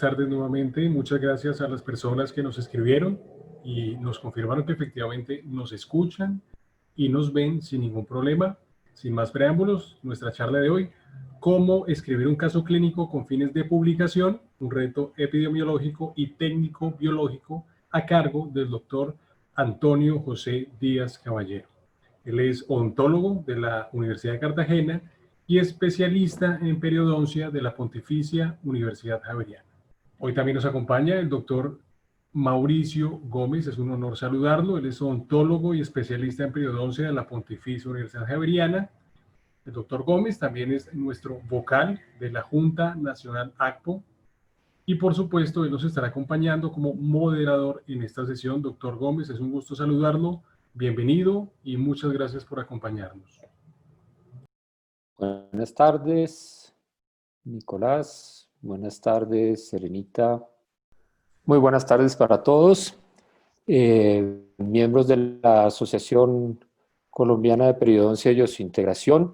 tardes nuevamente. Muchas gracias a las personas que nos escribieron y nos confirmaron que efectivamente nos escuchan y nos ven sin ningún problema. Sin más preámbulos, nuestra charla de hoy: cómo escribir un caso clínico con fines de publicación, un reto epidemiológico y técnico biológico, a cargo del doctor Antonio José Díaz Caballero. Él es odontólogo de la Universidad de Cartagena y especialista en periodoncia de la Pontificia Universidad Javeriana. Hoy también nos acompaña el doctor Mauricio Gómez. Es un honor saludarlo. Él es odontólogo y especialista en periodoncia de la Pontificia Universidad Javeriana. El doctor Gómez también es nuestro vocal de la Junta Nacional ACPO. Y por supuesto, él nos estará acompañando como moderador en esta sesión. Doctor Gómez, es un gusto saludarlo. Bienvenido y muchas gracias por acompañarnos. Buenas tardes, Nicolás. Buenas tardes, Serenita. Muy buenas tardes para todos. Miembros de la Asociación Colombiana de Periodoncia y Osseointegración,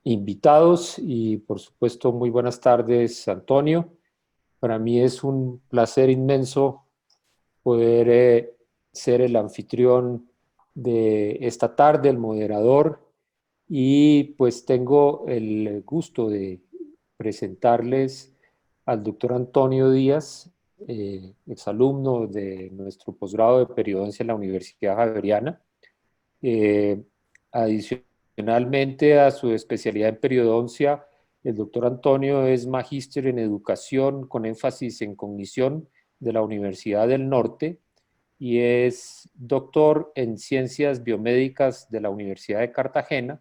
invitados y por supuesto muy buenas tardes, Antonio. Para mí es un placer inmenso poder ser el anfitrión de esta tarde, el moderador, y pues tengo el gusto de presentarles al doctor Antonio Díaz, exalumno de nuestro posgrado de periodoncia en la Universidad Javeriana. Adicionalmente a su especialidad en periodoncia, el doctor Antonio es magíster en educación con énfasis en cognición de la Universidad del Norte y es doctor en ciencias biomédicas de la Universidad de Cartagena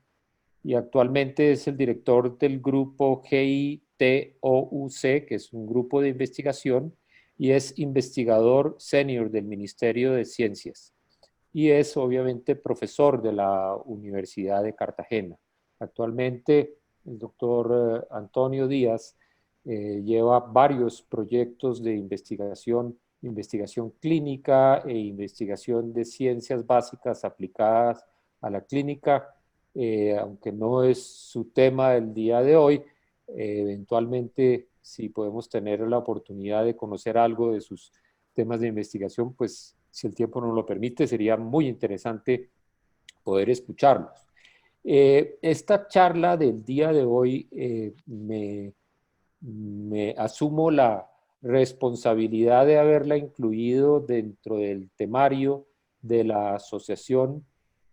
y actualmente es el director del grupo GITOUC, que es un grupo de investigación, y es investigador senior del Ministerio de Ciencias. Y es obviamente profesor de la Universidad de Cartagena. Actualmente el doctor Antonio Díaz lleva varios proyectos de investigación clínica e investigación de ciencias básicas aplicadas a la clínica, aunque no es su tema del día de hoy. Eventualmente, si podemos tener la oportunidad de conocer algo de sus temas de investigación, pues si el tiempo nos lo permite, sería muy interesante poder escucharlos. Esta charla del día de hoy me asumo la responsabilidad de haberla incluido dentro del temario de la asociación,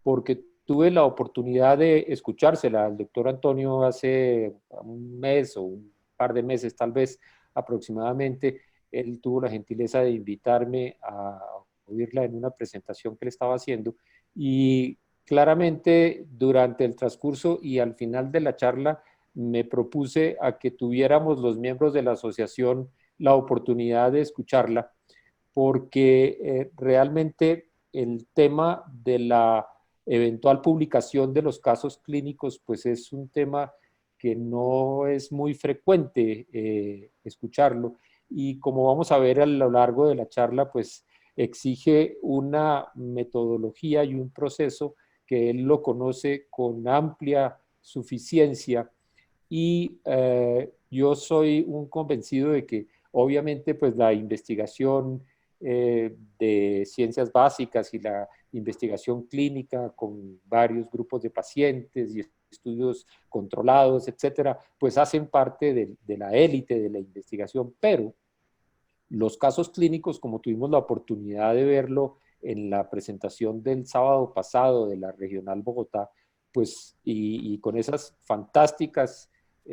porque tuve la oportunidad de escuchársela al doctor Antonio hace un mes o un par de meses tal vez aproximadamente. Él tuvo la gentileza de invitarme a oírla en una presentación que le estaba haciendo y claramente durante el transcurso y al final de la charla me propuse a que tuviéramos los miembros de la asociación la oportunidad de escucharla, porque realmente el tema de la eventual publicación de los casos clínicos pues es un tema que no es muy frecuente escucharlo, y como vamos a ver a lo largo de la charla, pues exige una metodología y un proceso que él lo conoce con amplia suficiencia. Y yo soy un convencido de que obviamente pues la investigación de ciencias básicas y la investigación clínica con varios grupos de pacientes y estudios controlados, etcétera, pues hacen parte de la élite de la investigación, pero los casos clínicos, como tuvimos la oportunidad de verlo en la presentación del sábado pasado de la Regional Bogotá, pues y con esas fantásticas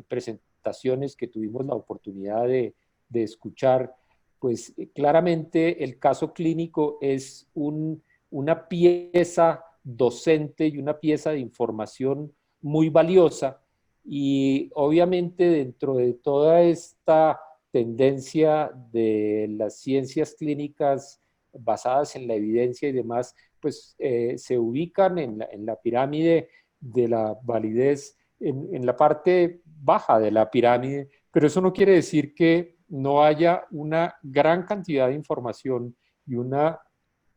presentaciones que tuvimos la oportunidad de escuchar, pues claramente el caso clínico es una pieza docente y una pieza de información muy valiosa, y obviamente dentro de toda esta tendencia de las ciencias clínicas basadas en la evidencia y demás, pues se ubican en la pirámide de la validez, en la parte baja de la pirámide, pero eso no quiere decir que no haya una gran cantidad de información y una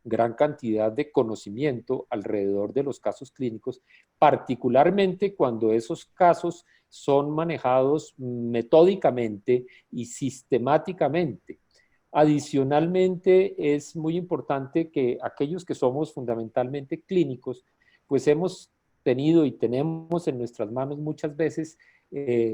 gran cantidad de conocimiento alrededor de los casos clínicos, particularmente cuando esos casos son manejados metódicamente y sistemáticamente. Adicionalmente, es muy importante que aquellos que somos fundamentalmente clínicos, pues hemos tenido y tenemos en nuestras manos muchas veces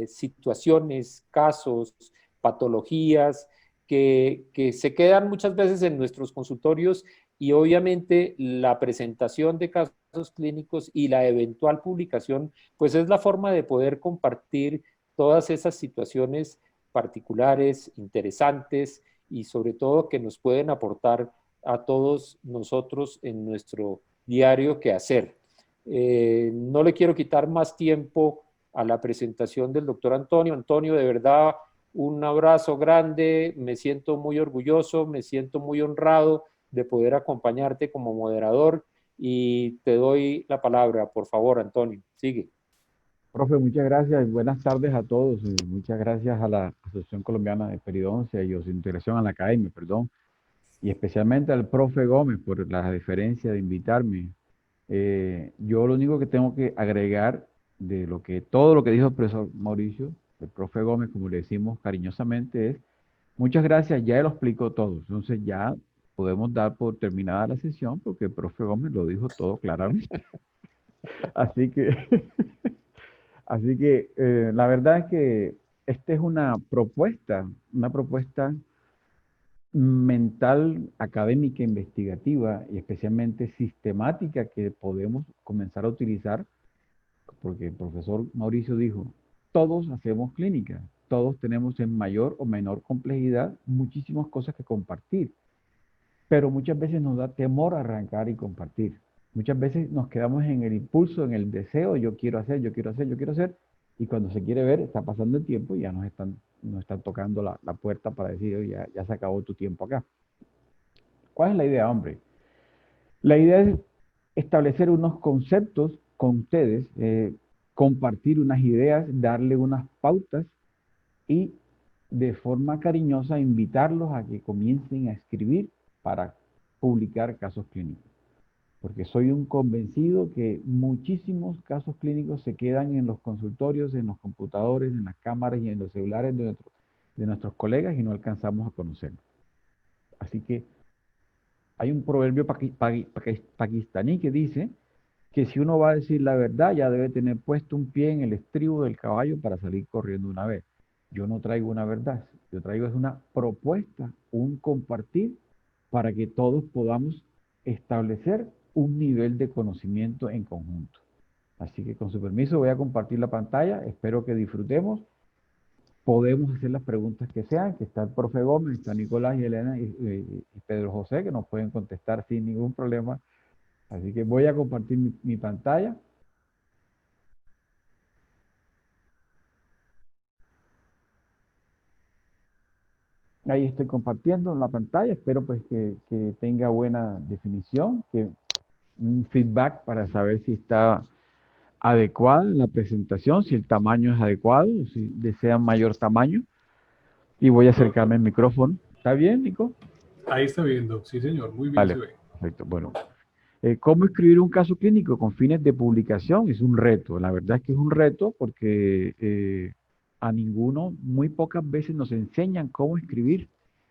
situaciones, casos, patologías que se quedan muchas veces en nuestros consultorios y obviamente la presentación de casos clínicos y la eventual publicación, pues es la forma de poder compartir todas esas situaciones particulares, interesantes y sobre todo que nos pueden aportar a todos nosotros en nuestro diario quehacer. No le quiero quitar más tiempo a la presentación del doctor Antonio. Antonio, de verdad, un abrazo grande, me siento muy orgulloso, me siento muy honrado de poder acompañarte como moderador y te doy la palabra, por favor, Antonio, sigue. Profe, muchas gracias y buenas tardes a todos. Muchas gracias a la Asociación Colombiana de Periodoncia y Osteointegración, a la academia, perdón, y especialmente al profe Gómez por la deferencia de invitarme. Yo lo único que tengo que agregar de todo lo que dijo el profesor Mauricio, el profe Gómez, como le decimos cariñosamente, es muchas gracias, ya él lo explicó todo. Entonces ya podemos dar por terminada la sesión porque el profe Gómez lo dijo todo claramente. Así que, así que la verdad es que esta es una propuesta mental, académica, investigativa y especialmente sistemática que podemos comenzar a utilizar, porque el profesor Mauricio dijo, todos hacemos clínica, todos tenemos en mayor o menor complejidad muchísimas cosas que compartir, pero muchas veces nos da temor arrancar y compartir. Muchas veces nos quedamos en el impulso, en el deseo, yo quiero hacer, yo quiero hacer, yo quiero hacer, y cuando se quiere ver, está pasando el tiempo y ya nos están tocando la puerta para decir, "Oye, ya se acabó tu tiempo acá". ¿Cuál es la idea, hombre? La idea es establecer unos conceptos con ustedes, compartir unas ideas, darle unas pautas y de forma cariñosa invitarlos a que comiencen a escribir para publicar casos clínicos. Porque soy un convencido que muchísimos casos clínicos se quedan en los consultorios, en los computadores, en las cámaras y en los celulares de nuestros colegas y no alcanzamos a conocerlos. Así que hay un proverbio pakistaní que dice que si uno va a decir la verdad, ya debe tener puesto un pie en el estribo del caballo para salir corriendo una vez. Yo no traigo una verdad, yo traigo es una propuesta, un compartir para que todos podamos establecer un nivel de conocimiento en conjunto. Así que con su permiso voy a compartir la pantalla, espero que disfrutemos. Podemos hacer las preguntas que sean, que está el profe Gómez, está Nicolás y Elena y Pedro José, que nos pueden contestar sin ningún problema. Así que voy a compartir mi pantalla. Ahí estoy compartiendo en la pantalla. Espero pues que tenga buena definición, que un feedback para saber si está adecuada la presentación, si el tamaño es adecuado, si desean mayor tamaño. Y voy a acercarme al micrófono. ¿Está bien, Nico? Ahí está viendo, sí señor, muy bien Vale, se ve. perfecto. Bueno, ¿cómo escribir un caso clínico con fines de publicación? Es un reto. La verdad es que es un reto porque a ninguno, muy pocas veces nos enseñan cómo escribir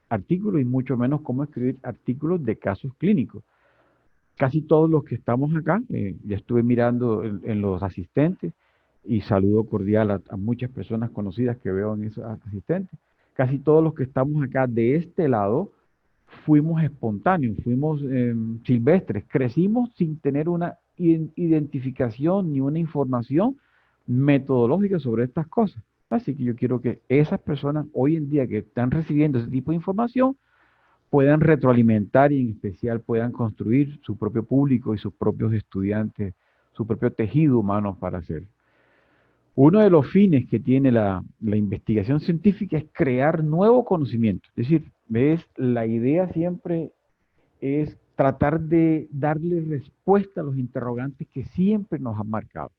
artículos y mucho menos cómo escribir artículos de casos clínicos. Casi todos los que estamos acá, ya estuve mirando en los asistentes y saludo cordial a muchas personas conocidas que veo en esos asistentes. Casi todos los que estamos acá de este lado fuimos espontáneos, fuimos silvestres, crecimos sin tener una identificación ni una información metodológica sobre estas cosas. Así que yo quiero que esas personas hoy en día que están recibiendo ese tipo de información puedan retroalimentar y en especial puedan construir su propio público y sus propios estudiantes, su propio tejido humano para hacer. Uno de los fines que tiene la investigación científica es crear nuevo conocimiento. Es decir, la idea siempre es tratar de darle respuesta a los interrogantes que siempre nos han marcado.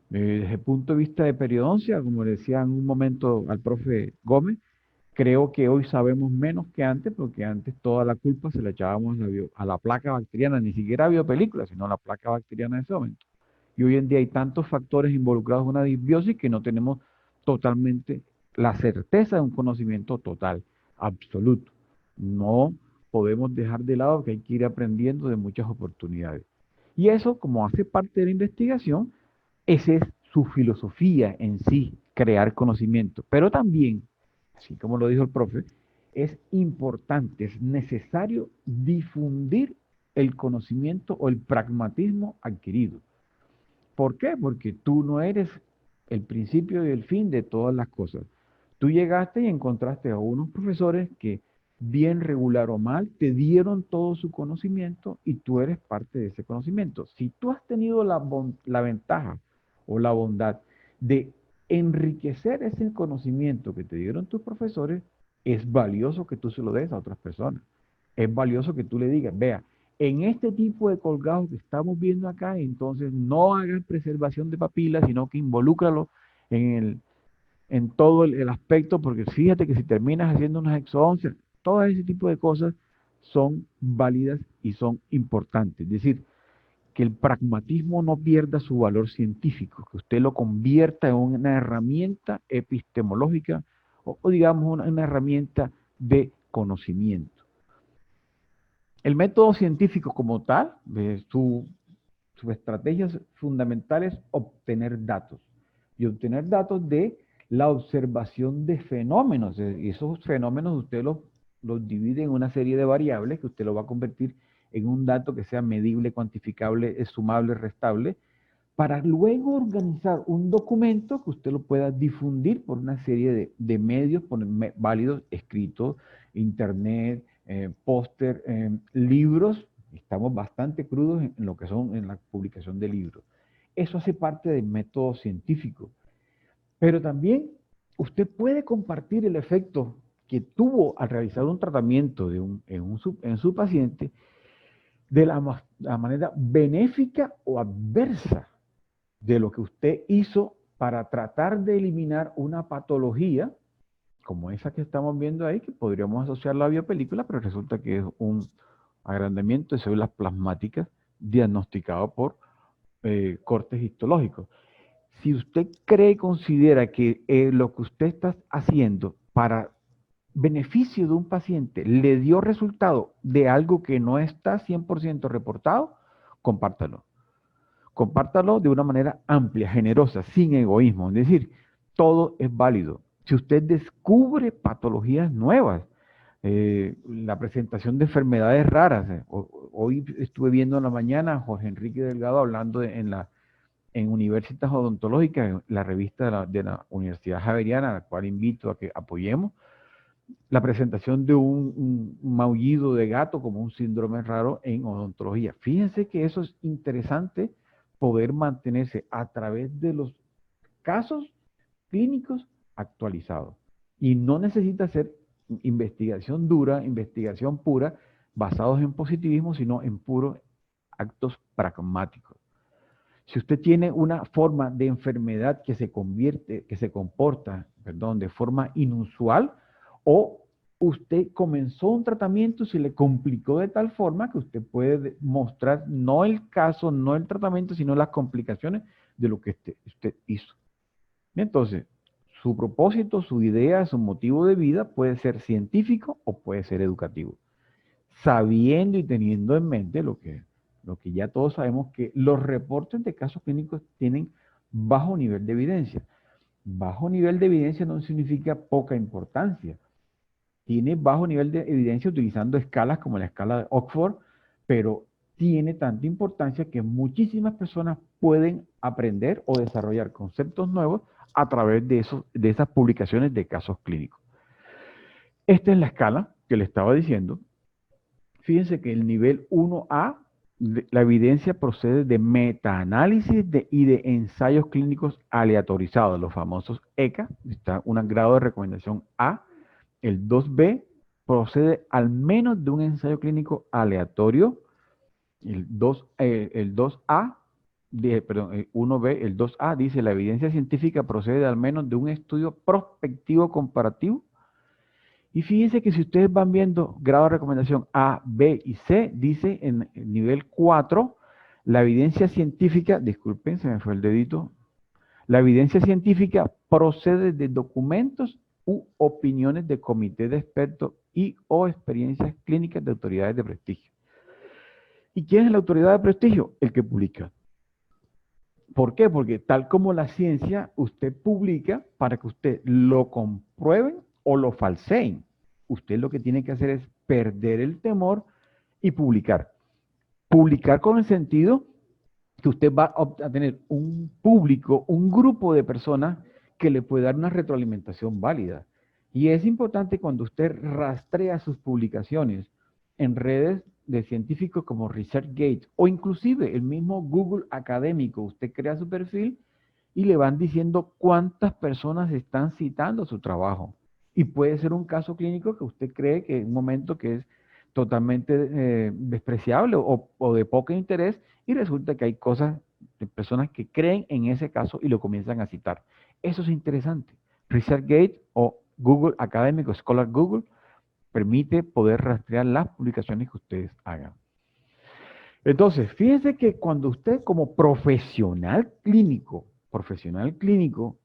Desde el punto de vista de periodoncia, como le decía en un momento al profe Gómez, Creo que hoy sabemos menos que antes, porque antes toda la culpa se la echábamos a la placa bacteriana, ni siquiera a biopelícula, sino a la placa bacteriana en ese momento. Y hoy en día hay tantos factores involucrados en una disbiosis que no tenemos totalmente la certeza de un conocimiento total, absoluto. No podemos dejar de lado que hay que ir aprendiendo de muchas oportunidades. Y eso, como hace parte de la investigación, esa es su filosofía en sí, crear conocimiento. Pero también, así como lo dijo el profe, es importante, es necesario difundir el conocimiento o el pragmatismo adquirido. ¿Por qué? Porque tú no eres el principio y el fin de todas las cosas. Tú llegaste y encontraste a unos profesores que, bien regular o mal, te dieron todo su conocimiento y tú eres parte de ese conocimiento. Si tú has tenido la ventaja o la bondad de enriquecer ese conocimiento que te dieron tus profesores, es valioso que tú se lo des a otras personas. Es valioso que tú le digas, vea, en este tipo de colgados que estamos viendo acá, entonces no hagas preservación de papilas, sino que involúcralo en todo el aspecto, porque fíjate que si terminas haciendo unas exodoncias, todo ese tipo de cosas son válidas y son importantes. Es decir, que el pragmatismo no pierda su valor científico, que usted lo convierta en una herramienta epistemológica o digamos una herramienta de conocimiento. El método científico como tal, su estrategia fundamental es obtener datos. Y obtener datos de la observación de fenómenos. Y esos fenómenos usted los divide en una serie de variables que usted lo va a convertir en un dato que sea medible, cuantificable, sumable, restable, para luego organizar un documento que usted lo pueda difundir por una serie de medios válidos, escritos, internet, póster, libros. Estamos bastante crudos en lo que son en la publicación de libros. Eso hace parte del método científico. Pero también usted puede compartir el efecto que tuvo al realizar un tratamiento en su paciente de la manera benéfica o adversa de lo que usted hizo para tratar de eliminar una patología como esa que estamos viendo ahí, que podríamos asociarla a biopelícula, pero resulta que es un agrandamiento de células plasmáticas diagnosticado por cortes histológicos. Si usted cree y considera que lo que usted está haciendo para beneficio de un paciente le dio resultado de algo que no está 100% reportado, compártalo. Compártalo de una manera amplia, generosa, sin egoísmo. Es decir, todo es válido. Si usted descubre patologías nuevas, la presentación de enfermedades raras. Hoy estuve viendo en la mañana a Jorge Enrique Delgado hablando en Universitas Odontológicas, la revista de la Universidad Javeriana, a la cual invito a que apoyemos, la presentación de un maullido de gato como un síndrome raro en odontología. Fíjense que eso es interesante, poder mantenerse a través de los casos clínicos actualizados. Y no necesita ser investigación dura, investigación pura, basados en positivismo, sino en puros actos pragmáticos. Si usted tiene una forma de enfermedad que se comporta, de forma inusual, o usted comenzó un tratamiento y se le complicó de tal forma que usted puede mostrar no el caso, no el tratamiento, sino las complicaciones de lo que usted hizo. Entonces, su propósito, su idea, su motivo de vida puede ser científico o puede ser educativo. Sabiendo y teniendo en mente lo que ya todos sabemos, que los reportes de casos clínicos tienen bajo nivel de evidencia. Bajo nivel de evidencia no significa poca importancia. Tiene bajo nivel de evidencia utilizando escalas como la escala de Oxford, pero tiene tanta importancia que muchísimas personas pueden aprender o desarrollar conceptos nuevos a través de esas publicaciones de casos clínicos. Esta es la escala que le estaba diciendo. Fíjense que el nivel 1A, la evidencia procede de metaanálisis y de ensayos clínicos aleatorizados, los famosos ECA, está un grado de recomendación A. El 2B procede al menos de un ensayo clínico aleatorio. El 2A, perdón, el 1B, el 2A dice la evidencia científica procede al menos de un estudio prospectivo comparativo. Y fíjense que si ustedes van viendo grado de recomendación A, B y C, dice en el nivel 4, la evidencia científica, disculpen, se me fue el dedito, la evidencia científica procede de documentos u opiniones de comités de expertos y o experiencias clínicas de autoridades de prestigio. ¿Y quién es la autoridad de prestigio? El que publica. ¿Por qué? Porque tal como la ciencia, usted publica para que usted lo comprueben o lo falseen. Usted lo que tiene que hacer es perder el temor y publicar. Publicar con el sentido que usted va a tener un público, un grupo de personas que le puede dar una retroalimentación válida. Y es importante cuando usted rastrea sus publicaciones en redes de científicos como ResearchGate o inclusive el mismo Google académico, usted crea su perfil y le van diciendo cuántas personas están citando su trabajo. Y puede ser un caso clínico que usted cree que en un momento que es totalmente despreciable o de poco interés y resulta que hay cosas de personas que creen en ese caso y lo comienzan a citar. Eso es interesante. ResearchGate o Google Académico, Scholar Google, permite poder rastrear las publicaciones que ustedes hagan. Entonces, fíjense que cuando usted como profesional clínico,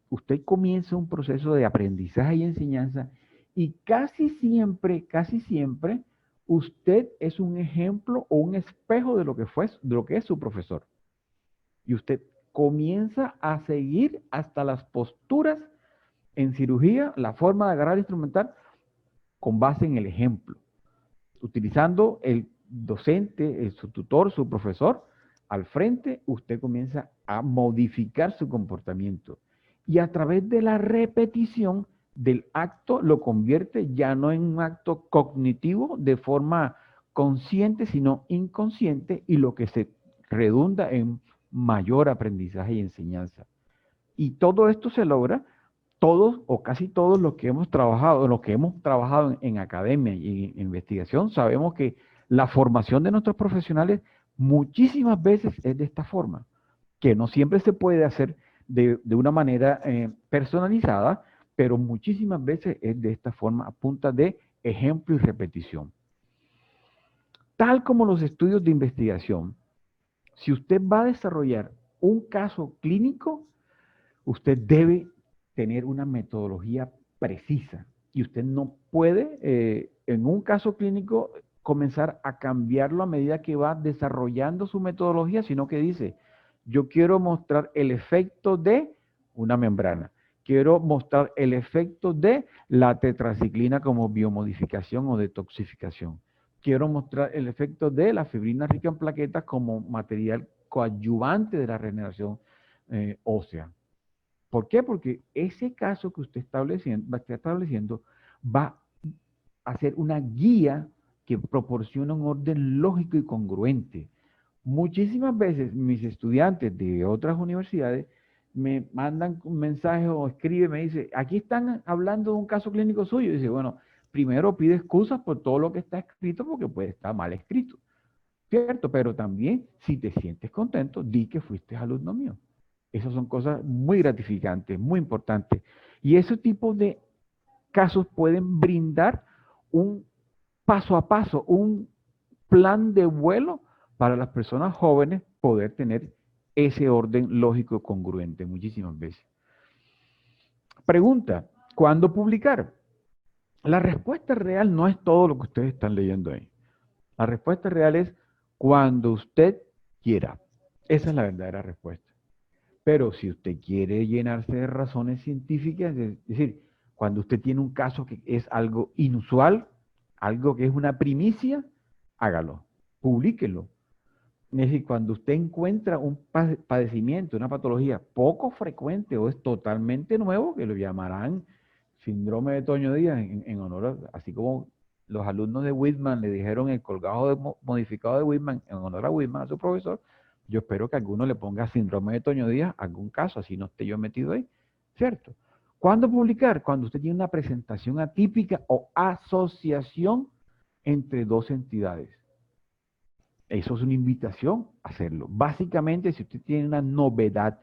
usted comienza un proceso de aprendizaje y enseñanza y casi siempre, usted es un ejemplo o un espejo de lo que es su profesor. Y usted comienza a seguir hasta las posturas en cirugía, la forma de agarrar el instrumental con base en el ejemplo, utilizando el docente, su tutor, su profesor, al frente, usted comienza a modificar su comportamiento. Y a través de la repetición del acto, lo convierte ya no en un acto cognitivo de forma consciente, sino inconsciente, y lo que se redunda en mayor aprendizaje y enseñanza. Y todo esto se logra, todos o casi todos los que hemos trabajado en academia y en investigación, sabemos que la formación de nuestros profesionales muchísimas veces es de esta forma, que no siempre se puede hacer de una manera personalizada, pero muchísimas veces es de esta forma, a punta de ejemplo y repetición. Tal como los estudios de investigación, si usted va a desarrollar un caso clínico, usted debe tener una metodología precisa y usted no puede en un caso clínico comenzar a cambiarlo a medida que va desarrollando su metodología, sino que dice, yo quiero mostrar el efecto de una membrana, quiero mostrar el efecto de la tetraciclina como biomodificación o detoxificación, quiero mostrar el efecto de la fibrina rica en plaquetas como material coadyuvante de la regeneración ósea. ¿Por qué? Porque ese caso que usted está estableciendo va a ser una guía que proporciona un orden lógico y congruente. Muchísimas veces mis estudiantes de otras universidades me mandan un mensaje o escriben, me dice, aquí están hablando de un caso clínico suyo. Y dice, bueno, primero pide excusas por todo lo que está escrito porque puede estar mal escrito. ¿Cierto? Pero también, si te sientes contento, di que fuiste alumno mío. Esas son cosas muy gratificantes, muy importantes. Y ese tipo de casos pueden brindar un paso a paso, un plan de vuelo para las personas jóvenes poder tener ese orden lógico congruente muchísimas veces. Pregunta, ¿cuándo publicar? La respuesta real no es todo lo que ustedes están leyendo ahí. La respuesta real es cuando usted quiera. Esa es la verdadera respuesta. Pero si usted quiere llenarse de razones científicas, es decir, cuando usted tiene un caso que es algo inusual, algo que es una primicia, hágalo, publíquelo. Es decir, cuando usted encuentra un padecimiento, una patología poco frecuente o es totalmente nuevo, que lo llamarán síndrome de Toño Díaz, en honor, así como los alumnos de Whitman le dijeron el colgado modificado de Whitman, en honor a Whitman, a su profesor, yo espero que alguno le ponga síndrome de Toño Díaz, algún caso, así no esté yo metido ahí, ¿cierto? ¿Cuándo publicar? Cuando usted tiene una presentación atípica o asociación entre dos entidades. Eso es una invitación a hacerlo. Básicamente, si usted tiene una novedad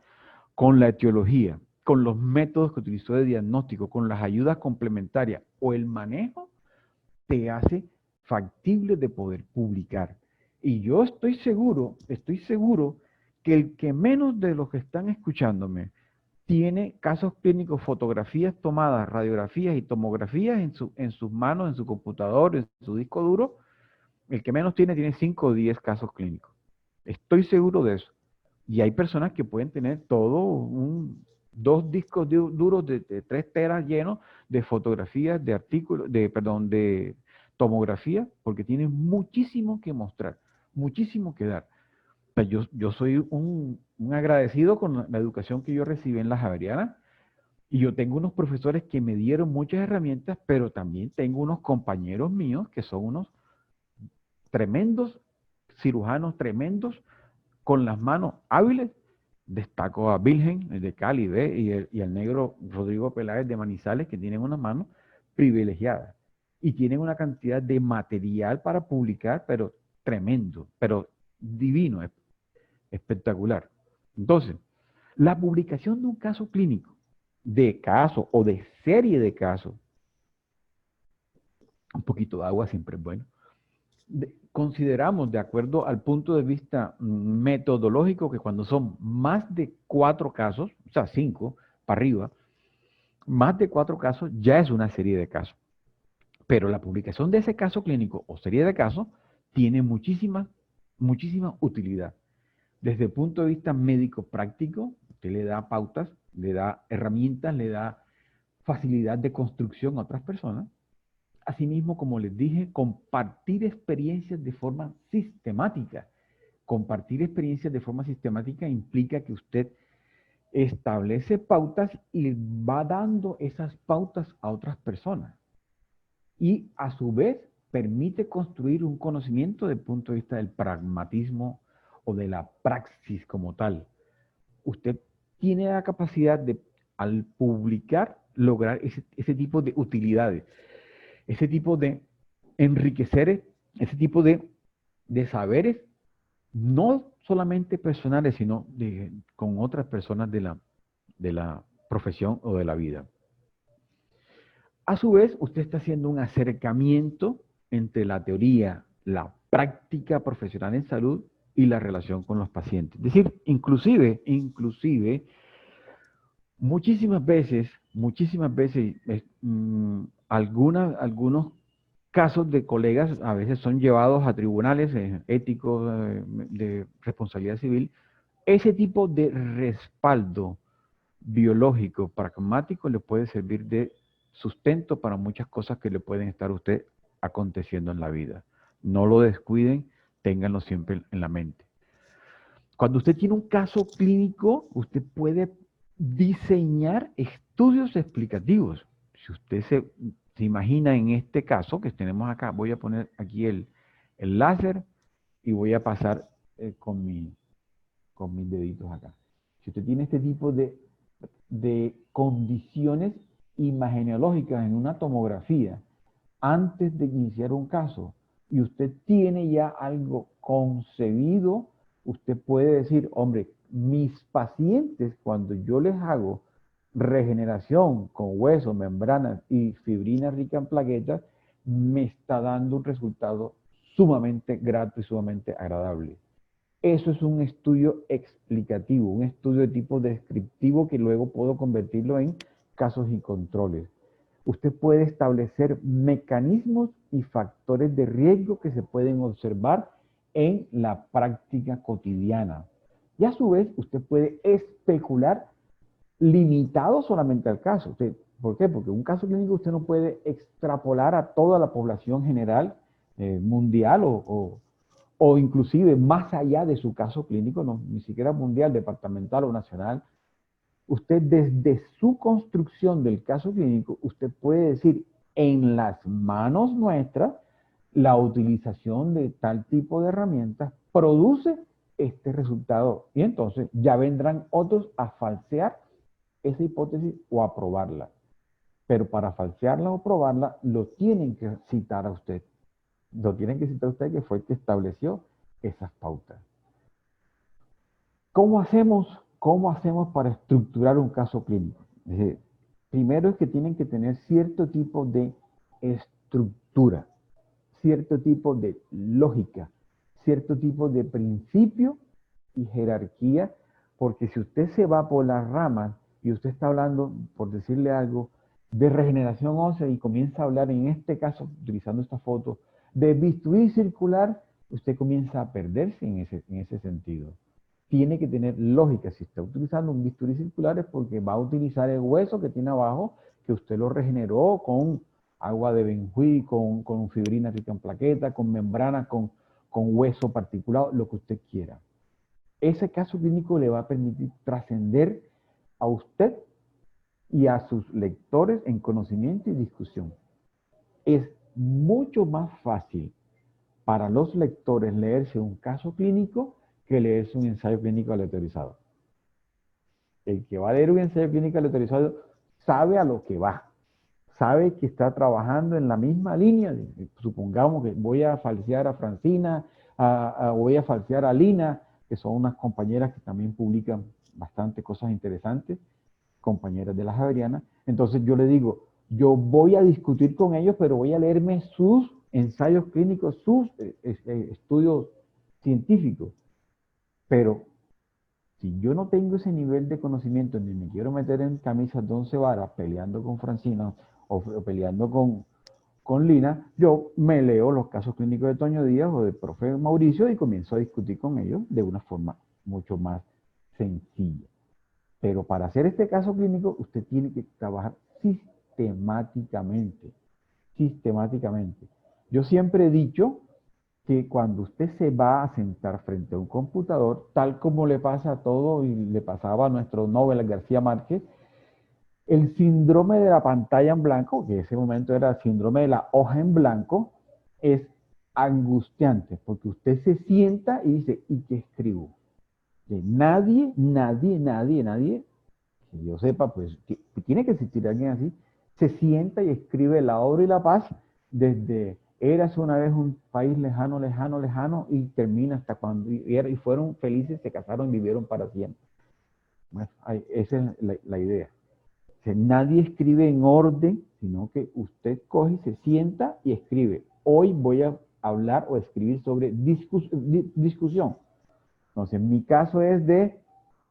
con la etiología, con los métodos que utilizó de diagnóstico, con las ayudas complementarias o el manejo, te hace factible de poder publicar. Y yo estoy seguro que el que menos de los que están escuchándome tiene casos clínicos, fotografías tomadas, radiografías y tomografías en sus manos, en su computador, en su disco duro, el que menos tiene 5 o 10 casos clínicos. Estoy seguro de eso. Y hay personas que pueden tener dos discos duros de 3 teras llenos de fotografías, de artículos, de tomografía, porque tienen muchísimo que mostrar, muchísimo que dar. O sea, yo soy un agradecido con la educación que yo recibí en la Javeriana, y yo tengo unos profesores que me dieron muchas herramientas, pero también tengo unos compañeros míos que son unos tremendos cirujanos, tremendos, con las manos hábiles. Destaco a Virgen de Cali y al negro Rodrigo Peláez de Manizales, que tienen unas manos privilegiadas y tienen una cantidad de material para publicar, pero tremendo, pero divino, espectacular. Entonces, la publicación de un caso clínico, de caso o de serie de casos, un poquito de agua siempre es bueno. Consideramos, de acuerdo al punto de vista metodológico, que cuando son más de 4 casos, o sea, 5 para arriba, más de 4 casos ya es una serie de casos. Pero la publicación de ese caso clínico o serie de casos tiene muchísima utilidad. Desde el punto de vista médico práctico, usted le da pautas, le da herramientas, le da facilidad de construcción a otras personas. Asimismo, como les dije, compartir experiencias de forma sistemática. Compartir experiencias de forma sistemática implica que usted establece pautas y va dando esas pautas a otras personas. Y a su vez permite construir un conocimiento desde el punto de vista del pragmatismo o de la praxis como tal. Usted tiene la capacidad de, al publicar, lograr ese tipo de utilidades, ese tipo de enriquecer, ese tipo de saberes, no solamente personales, sino con otras personas de la profesión o de la vida. A su vez, usted está haciendo un acercamiento entre la teoría, la práctica profesional en salud y la relación con los pacientes. Es decir, inclusive, muchísimas veces, algunos casos de colegas a veces son llevados a tribunales éticos de responsabilidad civil. Ese tipo de respaldo biológico, pragmático, le puede servir de sustento para muchas cosas que le pueden estar a usted aconteciendo en la vida. No lo descuiden, ténganlo siempre en la mente. Cuando usted tiene un caso clínico, usted puede diseñar estudios explicativos. Si usted se imagina en este caso que tenemos acá, voy a poner aquí el láser y voy a pasar con mis deditos acá. Si usted tiene este tipo de condiciones imageneológicas en una tomografía antes de iniciar un caso y usted tiene ya algo concebido, usted puede decir, hombre, mis pacientes, cuando yo les hago regeneración con hueso, membranas y fibrina rica en plaquetas, me está dando un resultado sumamente grato y sumamente agradable. Eso es un estudio explicativo, un estudio de tipo descriptivo que luego puedo convertirlo en casos y controles. Usted puede establecer mecanismos y factores de riesgo que se pueden observar en la práctica cotidiana. Y a su vez, usted puede especular limitado solamente al caso. ¿Por qué? Porque un caso clínico usted no puede extrapolar a toda la población general mundial o inclusive más allá de su caso clínico, no, ni siquiera mundial, departamental o nacional. Usted desde su construcción del caso clínico, usted puede decir, en las manos nuestras, la utilización de tal tipo de herramientas produce este resultado. Y entonces ya vendrán otros a falsear esa hipótesis o a probarla. Pero para falsearla o probarla, lo tienen que citar a usted. Lo tienen que citar a usted, que fue el que estableció esas pautas. ¿Cómo hacemos para estructurar un caso clínico? Primero es que tienen que tener cierto tipo de estructura. cierto tipo de lógica, cierto tipo de principio y jerarquía, porque si usted se va por las ramas y usted está hablando, por decirle algo, de regeneración ósea y comienza a hablar, en este caso, utilizando esta foto, de bisturí circular, usted comienza a perderse en ese sentido. Tiene que tener lógica. Si está utilizando un bisturí circular es porque va a utilizar el hueso que tiene abajo, que usted lo regeneró con agua de benjuí, con fibrina rica en plaqueta, con membrana, con hueso particulado, lo que usted quiera. Ese caso clínico le va a permitir trascender a usted y a sus lectores en conocimiento y discusión. Es mucho más fácil para los lectores leerse un caso clínico que leerse un ensayo clínico aleatorizado. El que va a leer un ensayo clínico aleatorizado sabe a lo que va, sabe que está trabajando en la misma línea. Supongamos que voy a falsear a Francina, voy a falsear a Lina, que son unas compañeras que también publican bastante cosas interesantes, compañeras de la Javeriana. Entonces yo le digo, yo voy a discutir con ellos, pero voy a leerme sus ensayos clínicos, sus estudios científicos. Pero si yo no tengo ese nivel de conocimiento ni me quiero meter en camisas de 11 varas peleando con Francina o peleando con Lina, yo me leo los casos clínicos de Toño Díaz o del profe Mauricio y comienzo a discutir con ellos de una forma mucho más sencilla. Pero para hacer este caso clínico, usted tiene que trabajar sistemáticamente. Sistemáticamente. Yo siempre he dicho que cuando usted se va a sentar frente a un computador, tal como le pasa a todo y le pasaba a nuestro Nobel García Márquez, el síndrome de la pantalla en blanco, que en ese momento era el síndrome de la hoja en blanco, es angustiante, porque usted se sienta y dice, ¿y qué escribo? Que nadie, que yo sepa, pues que tiene que existir alguien así, se sienta y escribe la obra y la paz desde érase una vez un país lejano, lejano, lejano, y termina hasta cuando, y fueron felices, se casaron y vivieron para siempre. Bueno, esa es la idea. O sea, nadie escribe en orden, sino que usted coge y se sienta y escribe. Hoy voy a hablar o escribir sobre discusión. Entonces, mi caso es de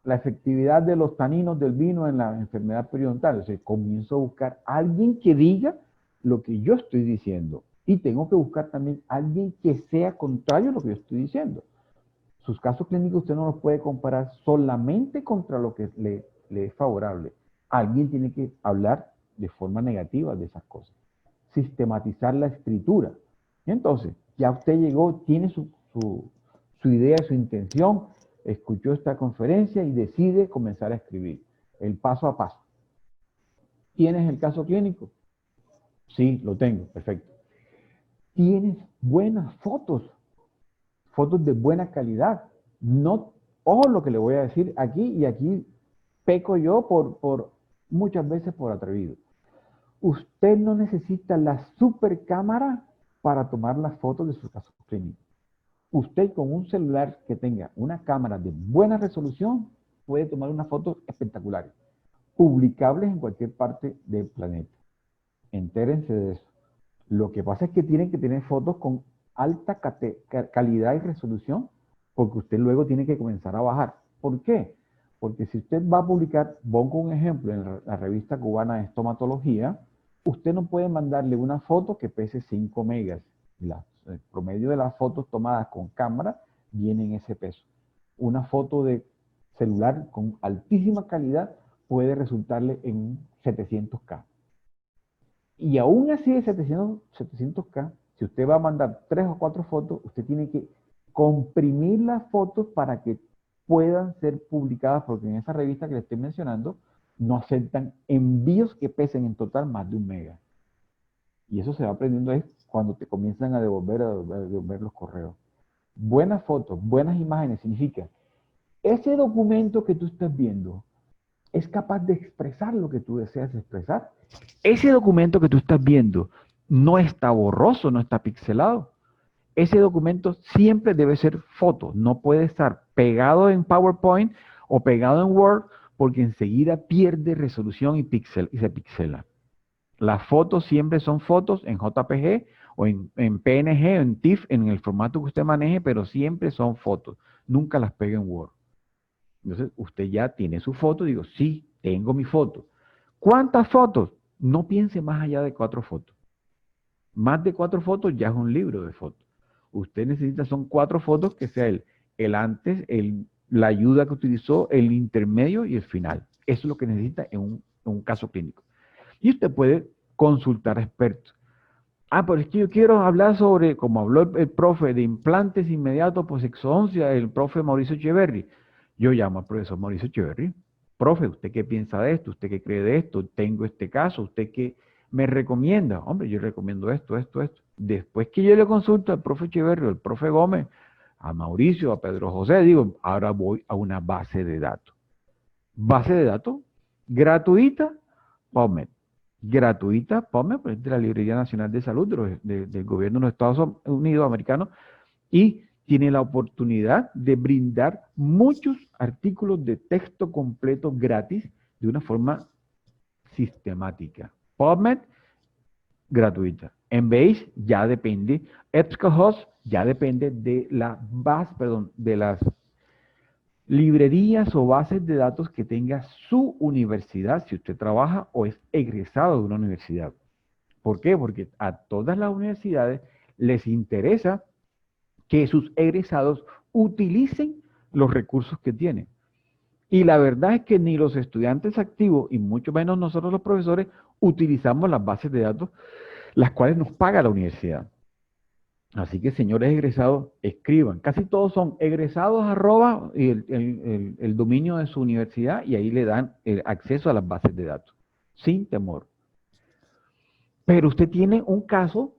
la efectividad de los taninos del vino en la enfermedad periodontal. O sea, comienzo a buscar a alguien que diga lo que yo estoy diciendo. Y tengo que buscar también a alguien que sea contrario a lo que yo estoy diciendo. Sus casos clínicos usted no los puede comparar solamente contra lo que le es favorable. Alguien tiene que hablar de forma negativa de esas cosas. Sistematizar la escritura. Y entonces, ya usted llegó, tiene su idea, su intención, escuchó esta conferencia y decide comenzar a escribir. El paso a paso. ¿Tienes el caso clínico? Sí, lo tengo, perfecto. ¿Tienes buenas fotos? Fotos de buena calidad. No, ojo lo que le voy a decir aquí, y aquí peco yo por muchas veces por atrevido. Usted no necesita la super cámara para tomar las fotos de sus casos clínicos. Usted con un celular que tenga una cámara de buena resolución puede tomar unas fotos espectaculares, publicables en cualquier parte del planeta. Entérense de eso. Lo que pasa es que tienen que tener fotos con alta calidad y resolución, porque usted luego tiene que comenzar a bajar. ¿Por qué? Porque si usted va a publicar, pongo un ejemplo, en la revista cubana de estomatología, usted no puede mandarle una foto que pese 5 megas. El promedio de las fotos tomadas con cámara viene en ese peso. Una foto de celular con altísima calidad puede resultarle en 700K. Y aún así de 700K, si usted va a mandar 3 o 4 fotos, usted tiene que comprimir las fotos para que puedan ser publicadas, porque en esa revista que le estoy mencionando, no aceptan envíos que pesen en total más de 1 mega. Y eso se va aprendiendo es cuando te comienzan a devolver los correos. Buenas fotos, buenas imágenes, significa, ese documento que tú estás viendo es capaz de expresar lo que tú deseas expresar. Ese documento que tú estás viendo no está borroso, no está pixelado. Ese documento siempre debe ser foto, no puede estar pegado en PowerPoint o pegado en Word, porque enseguida pierde resolución y se pixela. Las fotos siempre son fotos en JPG o en PNG, o en TIFF, en el formato que usted maneje, pero siempre son fotos. Nunca las pegue en Word. Entonces, usted ya tiene su foto. Digo, sí, tengo mi foto. ¿Cuántas fotos? No piense más allá de 4 fotos. Más de 4 fotos ya es un libro de fotos. Usted necesita, son 4 fotos que sea el antes, la ayuda que utilizó, el intermedio y el final. Eso es lo que necesita en un caso clínico. Y usted puede consultar a expertos. Pero es que yo quiero hablar sobre, como habló el profe, de implantes inmediatos por exodoncia, el profe Mauricio Echeverry. Yo llamo al profesor Mauricio Echeverry. Profe, ¿usted qué piensa de esto? ¿Usted qué cree de esto? Tengo este caso. ¿Usted qué me recomienda? Hombre, yo recomiendo esto, esto, esto. Después que yo le consulto al profe Echeverry, al profe Gómez, a Mauricio, a Pedro José, digo, ahora voy a una base de datos. Base de datos gratuita, PubMed. Gratuita, PubMed, pues, de la Librería Nacional de Salud del gobierno de los Estados Unidos americanos, y tiene la oportunidad de brindar muchos artículos de texto completo gratis de una forma sistemática. PubMed, gratuita. Embase ya depende, EBSCOhost ya depende de de las librerías o bases de datos que tenga su universidad, si usted trabaja o es egresado de una universidad. ¿Por qué? Porque a todas las universidades les interesa que sus egresados utilicen los recursos que tienen. Y la verdad es que ni los estudiantes activos, y mucho menos nosotros los profesores, utilizamos las bases de datos, las cuales nos paga la universidad. Así que, señores egresados, escriban. Casi todos son egresados @ y el dominio de su universidad, y ahí le dan el acceso a las bases de datos, sin temor. Pero usted tiene un caso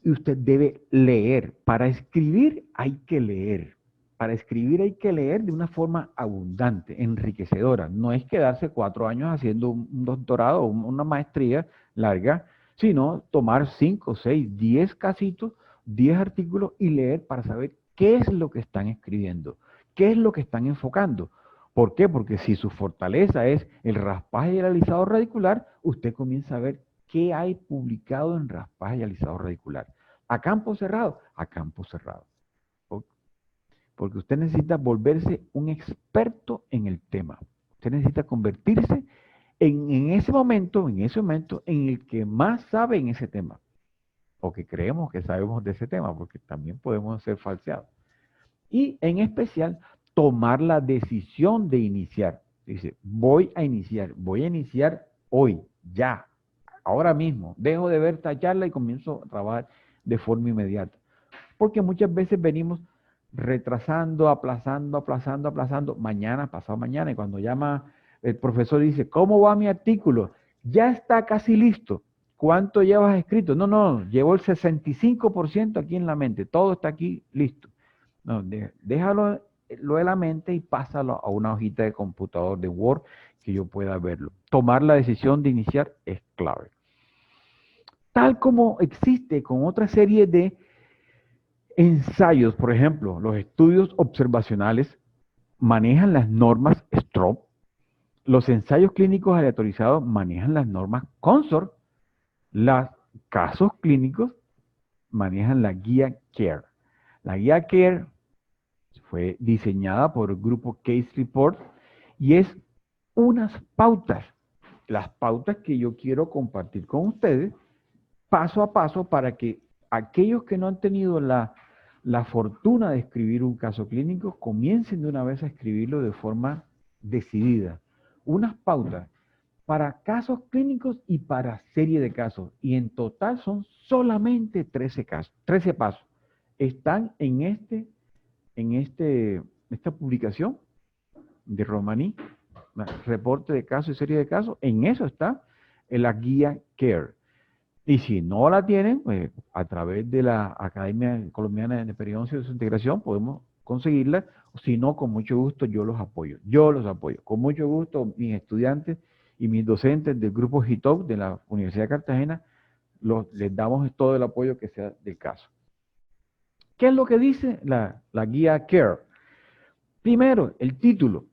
y usted debe leer. Para escribir hay que leer. Para escribir hay que leer de una forma abundante, enriquecedora. No es quedarse 4 años haciendo un doctorado o una maestría larga, sino tomar 5, 6, 10 casitos, 10 artículos y leer para saber qué es lo que están escribiendo, qué es lo que están enfocando. ¿Por qué? Porque si su fortaleza es el raspaje y el alisado radicular, usted comienza a ver qué hay publicado en raspaje y alisado radicular. A campo cerrado, a campo cerrado. Porque usted necesita volverse un experto en el tema. Usted necesita convertirse en ese momento en el que más sabe en ese tema. O que creemos que sabemos de ese tema, porque también podemos ser falseados. Y en especial, tomar la decisión de iniciar. Dice, voy a iniciar hoy, ya, ahora mismo. Dejo de ver esta charla y comienzo a trabajar de forma inmediata. Porque muchas veces venimos retrasando, aplazando, mañana, pasado mañana, y cuando llama el profesor y dice, ¿cómo va mi artículo? Ya está casi listo. ¿Cuánto llevas escrito? No, llevo el 65% aquí en la mente, todo está aquí listo. No, déjalo lo de la mente y pásalo a una hojita de computador de Word que yo pueda verlo. Tomar la decisión de iniciar es clave. Tal como existe con otra serie de ensayos, por ejemplo, los estudios observacionales manejan las normas STROB, los ensayos clínicos aleatorizados manejan las normas CONSORT, los casos clínicos manejan la guía CARE. La guía CARE fue diseñada por el grupo Case Report y es unas pautas, las pautas que yo quiero compartir con ustedes paso a paso para que aquellos que no han tenido la fortuna de escribir un caso clínico comiencen de una vez a escribirlo de forma decidida. Unas pautas para casos clínicos y para serie de casos. Y en total son solamente 13 casos, 13 pasos. Están en esta publicación de Romaní, reporte de casos y serie de casos. En eso está en la guía CARE. Y si no la tienen, pues, a través de la Academia Colombiana de Periodoncia y Desintegración podemos conseguirla. Si no, con mucho gusto yo los apoyo. Yo los apoyo. Con mucho gusto mis estudiantes y mis docentes del grupo HITOP de la Universidad de Cartagena les damos todo el apoyo que sea del caso. ¿Qué es lo que dice la guía CARE? Primero, el título.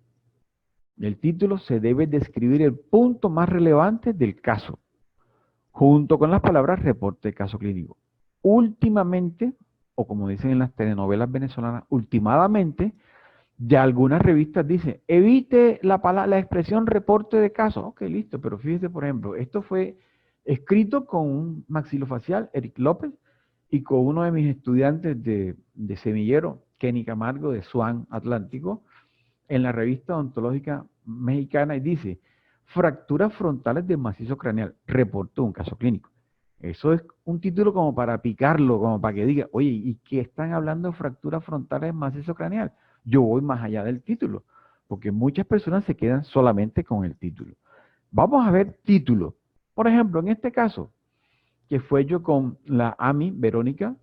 El título se debe describir el punto más relevante del caso, junto con las palabras reporte de caso clínico. últimamente, o como dicen en las telenovelas venezolanas, últimamente, ya algunas revistas dicen, evite la expresión reporte de casos. Ok, listo, pero fíjese, por ejemplo, esto fue escrito con un maxilofacial, Eric López, y con uno de mis estudiantes de semillero, Kenny Camargo, de Swan Atlántico, en la revista odontológica mexicana, y dice, fracturas frontales del macizo craneal, reporte de un caso clínico. Eso es un título como para picarlo, como para que diga, oye, ¿y qué están hablando de fracturas frontales del macizo craneal? Yo voy más allá del título, porque muchas personas se quedan solamente con el título. Vamos a ver títulos. Por ejemplo, en este caso, que fue yo con la AMI, Verónica,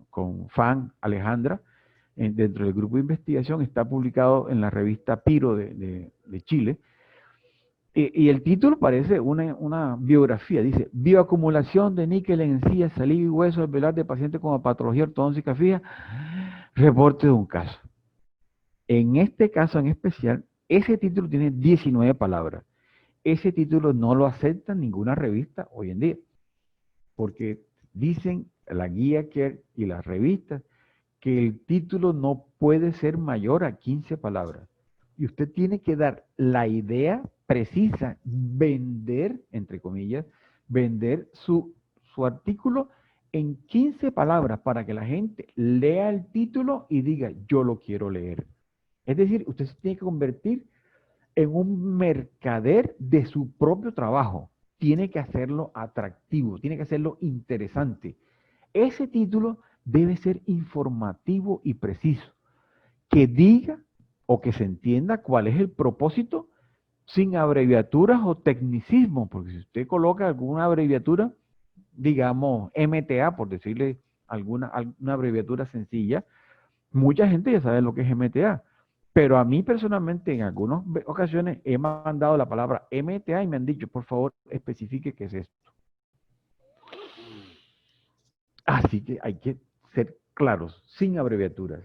con FAN, Alejandra, dentro del grupo de investigación, está publicado en la revista Piro de Chile, y el título parece una biografía, dice, bioacumulación de níquel en encías, saliva y hueso alveolar de pacientes con patología ortodóntica fija, reporte de un caso. En este caso en especial, ese título tiene 19 palabras. Ese título no lo acepta ninguna revista hoy en día, porque dicen la guía Care y las revistas que el título no puede ser mayor a 15 palabras. Y usted tiene que dar la idea precisa, vender, entre comillas, vender su artículo en 15 palabras para que la gente lea el título y diga, yo lo quiero leer. Es decir, usted se tiene que convertir en un mercader de su propio trabajo. Tiene que hacerlo atractivo, tiene que hacerlo interesante. Ese título debe ser informativo y preciso, que diga o que se entienda cuál es el propósito sin abreviaturas o tecnicismos, porque si usted coloca alguna abreviatura, digamos MTA, por decirle una abreviatura sencilla, mucha gente ya sabe lo que es MTA. Pero a mí personalmente en algunas ocasiones he mandado la palabra MTA y me han dicho, por favor, especifique qué es esto. Así que hay que ser claros, sin abreviaturas,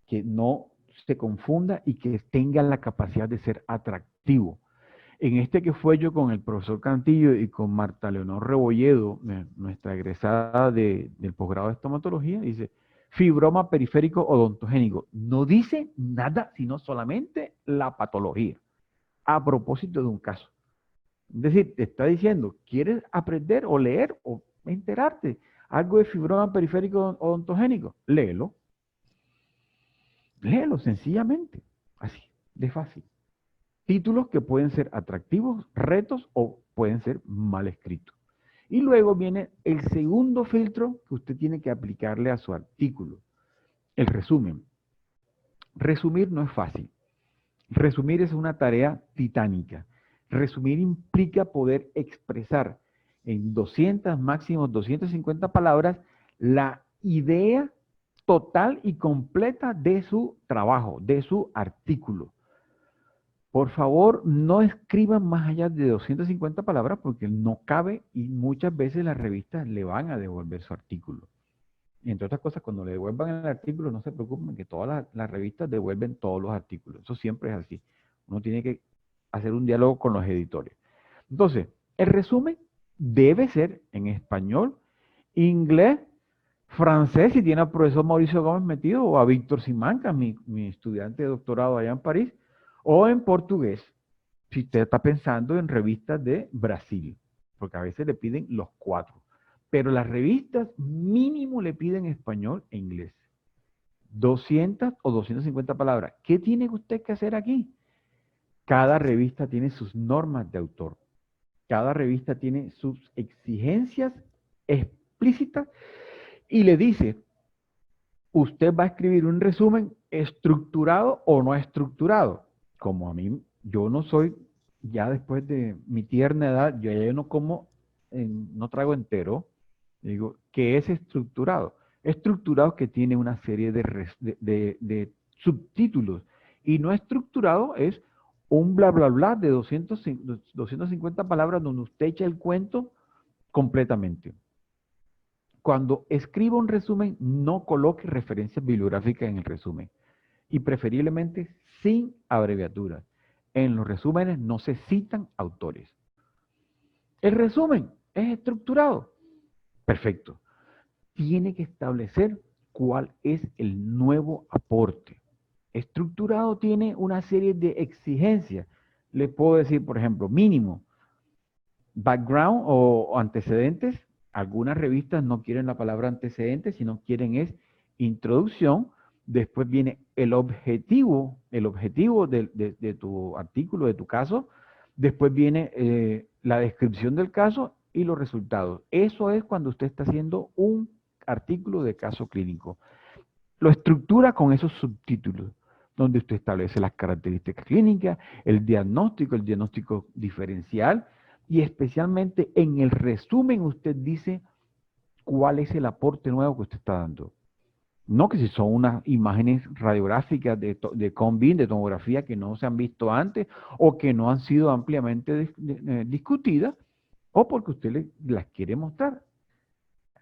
que no se confunda y que tenga la capacidad de ser atractivo. En este que fue yo con el profesor Cantillo y con Marta Leonor Rebolledo, nuestra egresada del posgrado de estomatología, dice, fibroma periférico odontogénico. No dice nada, sino solamente la patología, a propósito de un caso. Es decir, te está diciendo, ¿quieres aprender o leer o enterarte algo de fibroma periférico odontogénico? Léelo. Léelo sencillamente, así, de fácil. Títulos que pueden ser atractivos, retos o pueden ser mal escritos. Y luego viene el segundo filtro que usted tiene que aplicarle a su artículo, el resumen. Resumir no es fácil. Resumir es una tarea titánica. Resumir implica poder expresar en 200, máximo 250 palabras la idea total y completa de su trabajo, de su artículo. Por favor, no escriban más allá de 250 palabras porque no cabe y muchas veces las revistas le van a devolver su artículo. Y entre otras cosas, cuando le devuelvan el artículo, no se preocupen que todas las revistas devuelven todos los artículos. Eso siempre es así. Uno tiene que hacer un diálogo con los editores. Entonces, el resumen debe ser en español, inglés, francés, si tiene al profesor Mauricio Gómez metido, o a Víctor Simancas, mi estudiante de doctorado allá en París, o en portugués, si usted está pensando en revistas de Brasil, porque a veces le piden los 4. Pero las revistas mínimo le piden español e inglés. 200 o 250 palabras. ¿Qué tiene usted que hacer aquí? Cada revista tiene sus normas de autor. Cada revista tiene sus exigencias explícitas y le dice, usted va a escribir un resumen estructurado o no estructurado. Como a mí, yo no soy, ya después de mi tierna edad, yo ya no como, no trago entero. Digo, ¿qué es estructurado? Estructurado que tiene una serie de subtítulos. Y no estructurado es un bla, bla, bla de 250 palabras donde usted echa el cuento completamente. Cuando escriba un resumen, no coloque referencias bibliográficas en el resumen. Y preferiblemente sin abreviaturas. En los resúmenes no se citan autores. El resumen es estructurado. Perfecto. tiene que establecer cuál es el nuevo aporte. Estructurado tiene una serie de exigencias. Le puedo decir, por ejemplo, mínimo, background o antecedentes. Algunas revistas no quieren la palabra antecedentes, sino quieren es introducción. Después viene el objetivo de tu artículo, de tu caso. Después viene la descripción del caso y los resultados. Eso es cuando usted está haciendo un artículo de caso clínico. Lo estructura con esos subtítulos, donde usted establece las características clínicas, el diagnóstico diferencial, y especialmente en el resumen usted dice cuál es el aporte nuevo que usted está dando. No que si son unas imágenes radiográficas de CONVIN, de tomografía que no se han visto antes o que no han sido ampliamente discutidas, o porque usted las quiere mostrar.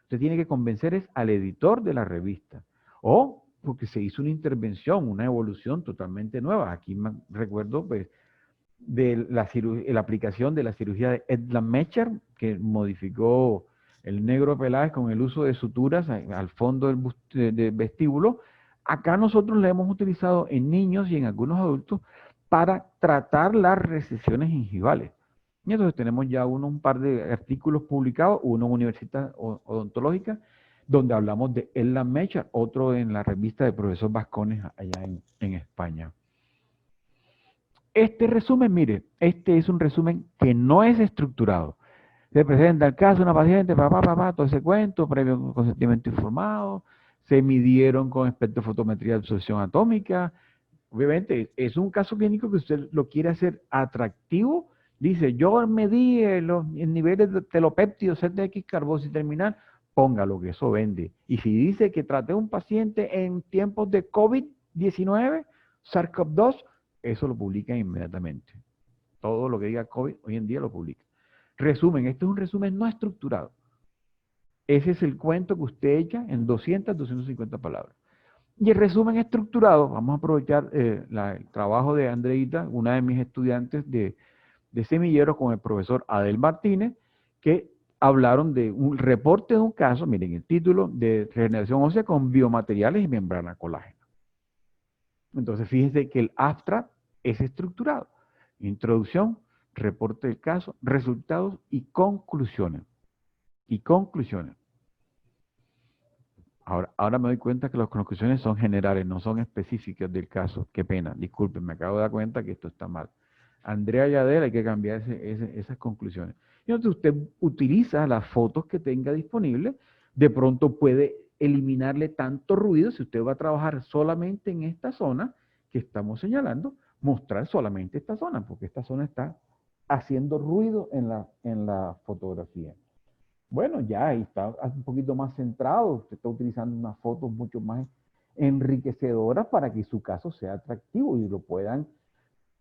Usted tiene que convencer es al editor de la revista, o porque se hizo una intervención, una evolución totalmente nueva. Aquí me recuerdo pues, de la aplicación de la cirugía de Edland Mecher, que modificó el negro Peláez con el uso de suturas al fondo del vestíbulo. Acá nosotros la hemos utilizado en niños y en algunos adultos para tratar las recesiones gingivales. Y entonces tenemos ya un par de artículos publicados, uno en Universidad Odontológica, donde hablamos de Edland Mecher, otro en la revista de profesor Vascones allá en España. Este resumen, mire, este es un resumen que no es estructurado. Se presenta el caso de una paciente, todo ese cuento, previo consentimiento informado, se midieron con espectrofotometría de absorción atómica. Obviamente, es un caso clínico que usted lo quiere hacer atractivo. Dice, yo medí los niveles de telopéptidos, CTX, carbosis terminal, póngalo que eso vende. Y si dice que traté a un paciente en tiempos de COVID-19, SARS-CoV-2, eso lo publica inmediatamente. Todo lo que diga COVID hoy en día lo publica. Resumen, este es un resumen no estructurado. Ese es el cuento que usted echa en 200, 250 palabras. Y el resumen estructurado, vamos a aprovechar el trabajo de Andreita, una de mis estudiantes de semilleros con el profesor Adel Martínez, que hablaron de un reporte de un caso, miren el título, de regeneración ósea con biomateriales y membrana colágena. Entonces fíjense que el abstract es estructurado. Introducción, reporte del caso, resultados y conclusiones. Ahora me doy cuenta que las conclusiones son generales, no son específicas del caso. Qué pena, disculpen, me acabo de dar cuenta que esto está mal. Andrea y Adel, hay que cambiar esas conclusiones. Y entonces usted utiliza las fotos que tenga disponibles, de pronto puede eliminarle tanto ruido. Si usted va a trabajar solamente en esta zona que estamos señalando, mostrar solamente esta zona, porque esta zona está haciendo ruido en la fotografía. Bueno, ya ahí está un poquito más centrado, usted está utilizando unas fotos mucho más enriquecedoras para que su caso sea atractivo y lo puedan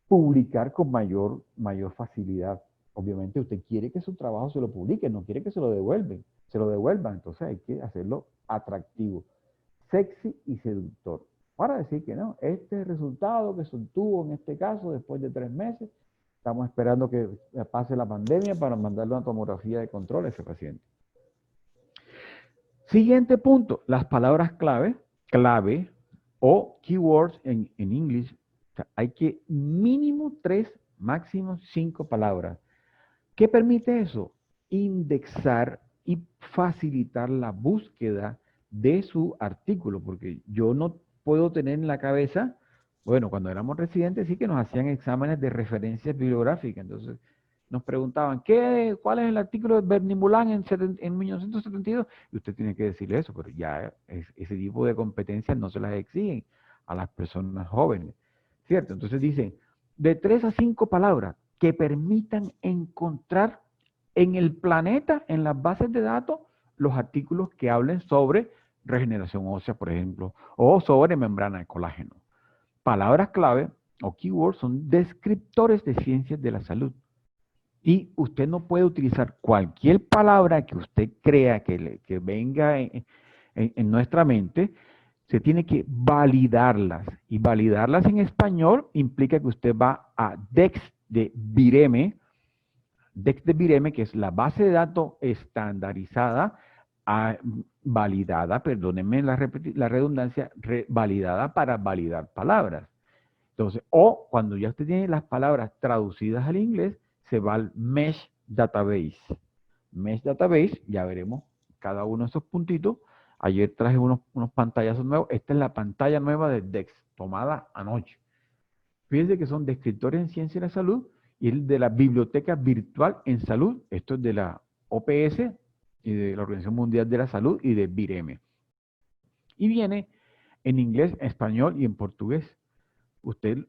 publicar con mayor facilidad. Obviamente usted quiere que su trabajo se lo publique, no quiere que se lo devuelvan, entonces hay que hacerlo atractivo, sexy y seductor. Para decir que no, este resultado que se obtuvo en este caso después de 3 meses, estamos esperando que pase la pandemia para mandarle una tomografía de control a ese paciente. Siguiente punto, las palabras clave o keywords en inglés. O sea, hay que mínimo 3, máximo 5 palabras. ¿Qué permite eso? Indexar y facilitar la búsqueda de su artículo, porque yo no puedo tener en la cabeza, bueno, cuando éramos residentes sí que nos hacían exámenes de referencias bibliográficas, entonces nos preguntaban, ¿cuál es el artículo de Bernie Moulin en 1972? Y usted tiene que decirle eso, pero ya ese tipo de competencias no se las exigen a las personas jóvenes, ¿cierto? Entonces dicen, de 3 a 5 palabras que permitan encontrar en el planeta, en las bases de datos, los artículos que hablen sobre regeneración ósea, por ejemplo, o sobre membrana de colágeno. Palabras clave o keywords son descriptores de ciencias de la salud. Y usted no puede utilizar cualquier palabra que usted crea que venga en nuestra mente, se tiene que validarlas. Y validarlas en español implica que usted va a Dex de Vireme, que es la base de datos estandarizada validada, perdónenme la redundancia, validada para validar palabras. Entonces, o cuando ya usted tiene las palabras traducidas al inglés, se va al Mesh Database. Mesh Database, ya veremos cada uno de esos puntitos. Ayer traje unos pantallazos nuevos. Esta es la pantalla nueva de DEX, tomada anoche. Fíjense que son descriptores en ciencia de la salud y el de la Biblioteca Virtual en Salud. Esto es de la OPS y de la Organización Mundial de la Salud y de BIREME. Y viene en inglés, español y en portugués. Usted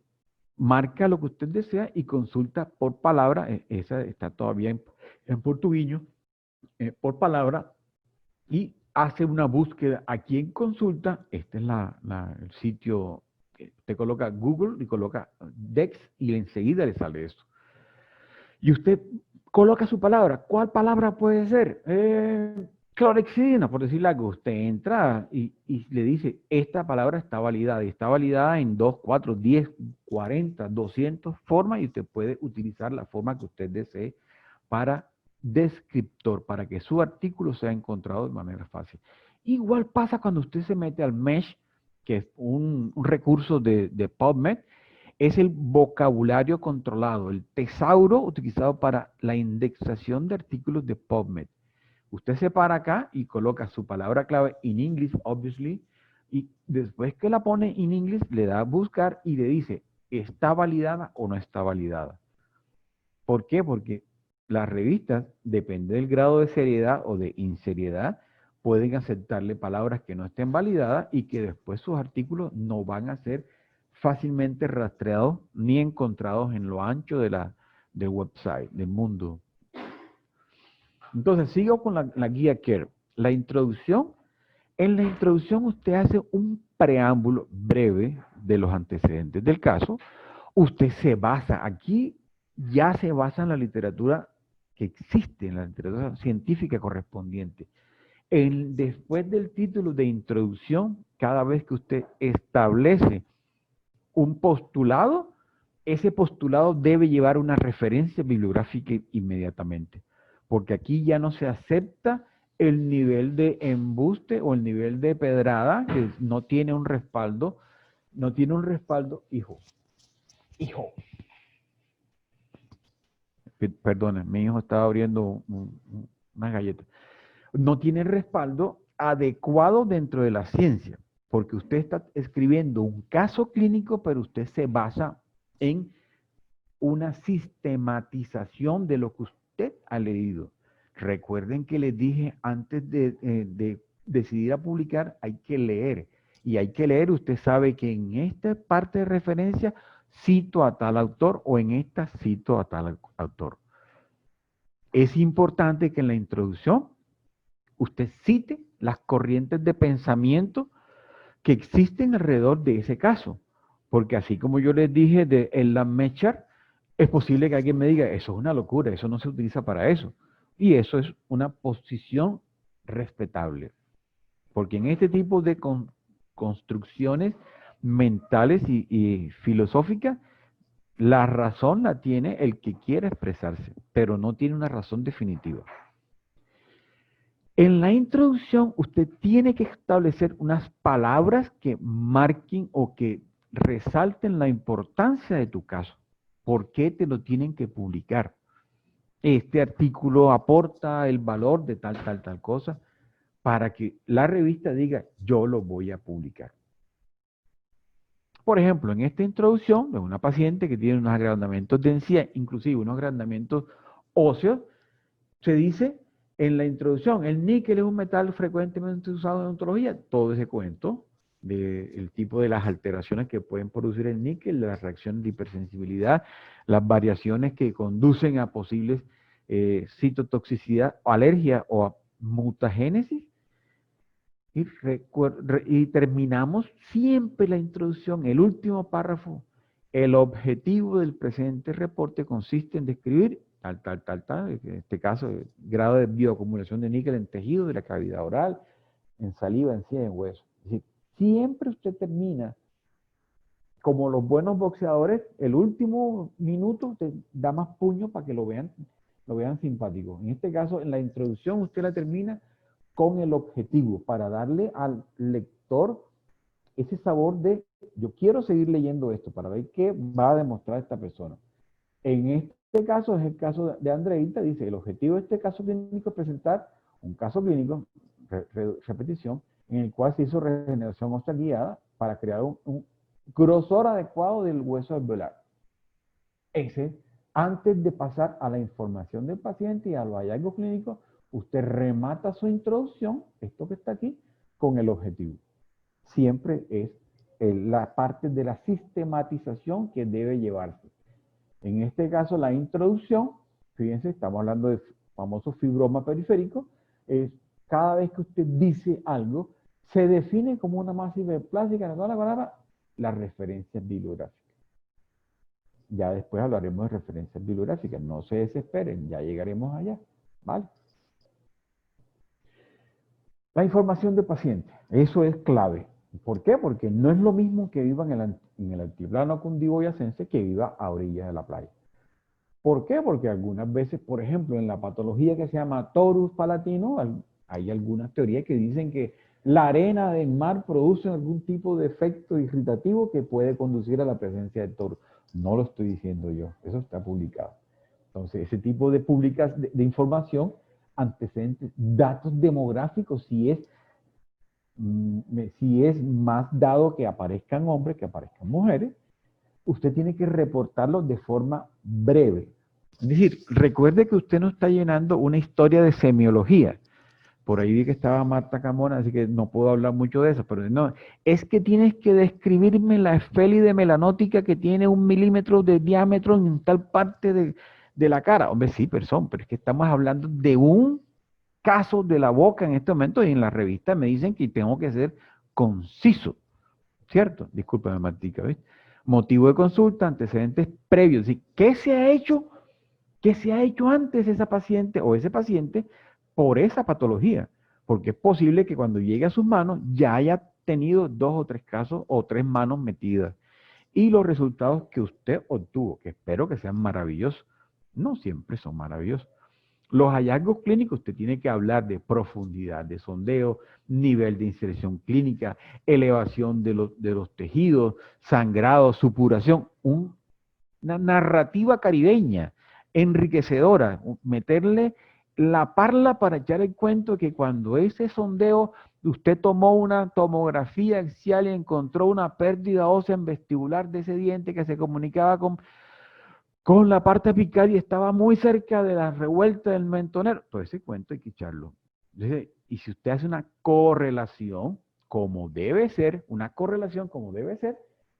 marca lo que usted desea y consulta por palabra. Esa está todavía en portugueño, por palabra, y hace una búsqueda aquí en consulta. Este es el sitio. Usted coloca Google y coloca DEX y enseguida le sale esto. Y usted coloca su palabra. ¿Cuál palabra puede ser? Clorexidina, por decirle algo. Usted entra y le dice, esta palabra está validada. Y está validada en 2, 4, 10, 40, 200 formas y usted puede utilizar la forma que usted desee para descriptor, para que su artículo sea encontrado de manera fácil. Igual pasa cuando usted se mete al Mesh, que es un recurso de PubMed. Es el vocabulario controlado, el tesauro utilizado para la indexación de artículos de PubMed. Usted se para acá y coloca su palabra clave in English, obviously, y después que la pone in English, le da a buscar y le dice, ¿está validada o no está validada? ¿Por qué? Porque las revistas, depende del grado de seriedad o de inseriedad, pueden aceptarle palabras que no estén validadas y que después sus artículos no van a ser fácilmente rastreados ni encontrados en lo ancho del website, del mundo. Entonces, sigo con la guía CARE. La introducción. En la introducción usted hace un preámbulo breve de los antecedentes del caso. Usted se basa, aquí ya se basa en la literatura que existe, en la literatura científica correspondiente. Después del título de introducción, cada vez que usted establece un postulado, ese postulado debe llevar una referencia bibliográfica inmediatamente, porque aquí ya no se acepta el nivel de embuste o el nivel de pedrada que no tiene un respaldo, hijo. Perdone, mi hijo estaba abriendo una galleta. No tiene respaldo adecuado dentro de la ciencia, porque usted está escribiendo un caso clínico, pero usted se basa en una sistematización de lo que usted ha leído. Recuerden que les dije antes de decidir a publicar, hay que leer. Y hay que leer, usted sabe que en esta parte de referencia cito a tal autor o en esta cito a tal autor. Es importante que en la introducción usted cite las corrientes de pensamiento que existen alrededor de ese caso. Porque así como yo les dije de Elland Mechar, es posible que alguien me diga, eso es una locura, eso no se utiliza para eso. Y eso es una posición respetable. Porque en este tipo de construcciones mentales y filosóficas, la razón la tiene el que quiere expresarse, pero no tiene una razón definitiva. En la introducción, usted tiene que establecer unas palabras que marquen o que resalten la importancia de tu caso. ¿Por qué te lo tienen que publicar? Este artículo aporta el valor de tal cosa, para que la revista diga, yo lo voy a publicar. Por ejemplo, en esta introducción de una paciente que tiene unos agrandamientos de encía, inclusive unos agrandamientos óseos, se dice en la introducción, el níquel es un metal frecuentemente usado en odontología. Todo ese cuento del tipo de las alteraciones que pueden producir el níquel, las reacciones de hipersensibilidad, las variaciones que conducen a posibles citotoxicidad o alergia o a mutagénesis. Y terminamos siempre la introducción, el último párrafo. El objetivo del presente reporte consiste en describir tal, en este caso, el grado de bioacumulación de níquel en tejido de la cavidad oral, en saliva, encía y en hueso. Es decir, siempre usted termina, como los buenos boxeadores, el último minuto te da más puño para que lo vean simpático. En este caso, en la introducción usted la termina con el objetivo, para darle al lector ese sabor de, yo quiero seguir leyendo esto para ver qué va a demostrar esta persona. En este caso, es el caso de Andreita, dice, el objetivo de este caso clínico es presentar un caso clínico, repetición, en el cual se hizo regeneración ósea guiada para crear un grosor adecuado del hueso alveolar. Ese, antes de pasar a la información del paciente y a los hallazgos clínicos, usted remata su introducción, esto que está aquí, con el objetivo. Siempre es la parte de la sistematización que debe llevarse. En este caso, la introducción, fíjense, estamos hablando de famoso fibroma periférico, es cada vez que usted dice algo, se define como una masa hiperplástica, la referencia bibliográfica. Ya después hablaremos de referencias bibliográficas, no se desesperen, ya llegaremos allá, ¿vale? La información del paciente, eso es clave. ¿Por qué? Porque no es lo mismo que viva en el altiplano cundiboyacense que viva a orillas de la playa. ¿Por qué? Porque algunas veces, por ejemplo, en la patología que se llama torus palatino, hay algunas teorías que dicen que la arena del mar produce algún tipo de efecto irritativo que puede conducir a la presencia de torus. No lo estoy diciendo yo, eso está publicado. Entonces, ese tipo de de información, antecedentes, datos demográficos, si es más dado que aparezcan hombres, que aparezcan mujeres, usted tiene que reportarlo de forma breve. Es decir, recuerde que usted no está llenando una historia de semiología. Por ahí vi que estaba Marta Camona, así que no puedo hablar mucho de eso, pero no, es que tienes que describirme la esfélide melanótica que tiene 1 milímetro de diámetro en tal parte de la cara. Hombre, sí, pero es que estamos hablando de un caso de la boca en este momento y en la revista me dicen que tengo que ser conciso, ¿cierto? Discúlpame, Martica, ¿ves? Motivo de consulta, antecedentes previos. ¿Qué se ha hecho? ¿Qué se ha hecho antes esa paciente o ese paciente por esa patología? Porque es posible que cuando llegue a sus manos ya haya tenido 2 o 3 casos o 3 manos metidas. Y los resultados que usted obtuvo, que espero que sean maravillosos, no siempre son maravillosos. Los hallazgos clínicos, usted tiene que hablar de profundidad de sondeo, nivel de inserción clínica, elevación de los tejidos, sangrado, supuración, una narrativa caribeña, enriquecedora, meterle la parla para echar el cuento que cuando ese sondeo, usted tomó una tomografía axial y encontró una pérdida ósea en vestibular de ese diente que se comunicaba con la parte apical y estaba muy cerca de la revuelta del mentonero. Todo ese cuento hay que echarlo. Entonces, y si usted hace una correlación, como debe ser,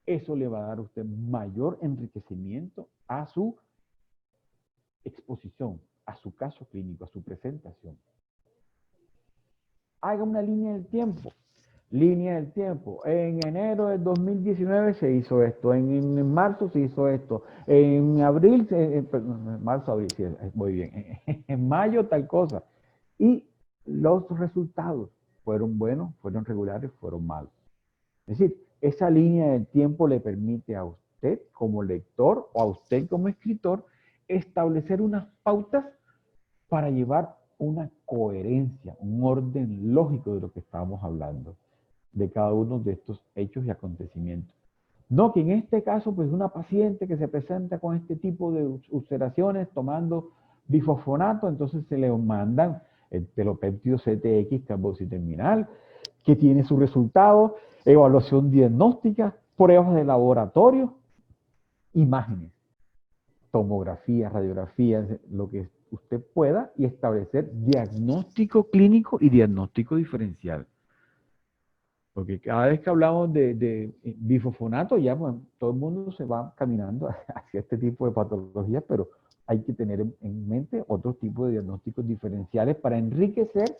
eso le va a dar a usted mayor enriquecimiento a su exposición, a su caso clínico, a su presentación. Haga una línea del tiempo. Línea del tiempo. En enero del 2019 se hizo esto. En marzo se hizo esto. En abril, marzo, abril, sí, muy bien. En mayo, tal cosa. Y los resultados fueron buenos, fueron regulares, fueron malos. Es decir, esa línea del tiempo le permite a usted como lector o a usted como escritor establecer unas pautas para llevar una coherencia, un orden lógico de lo que estábamos hablando, de cada uno de estos hechos y acontecimientos. No que en este caso, pues una paciente que se presenta con este tipo de ulceraciones tomando bifosfonato, entonces se le mandan el telopéptido CTX carbociterminal, que tiene su resultado, evaluación diagnóstica, pruebas de laboratorio, imágenes, tomografías, radiografías, lo que usted pueda, y establecer diagnóstico clínico y diagnóstico diferencial. Porque cada vez que hablamos de bifosfonato, ya pues, todo el mundo se va caminando hacia este tipo de patologías, pero hay que tener en mente otro tipo de diagnósticos diferenciales para enriquecer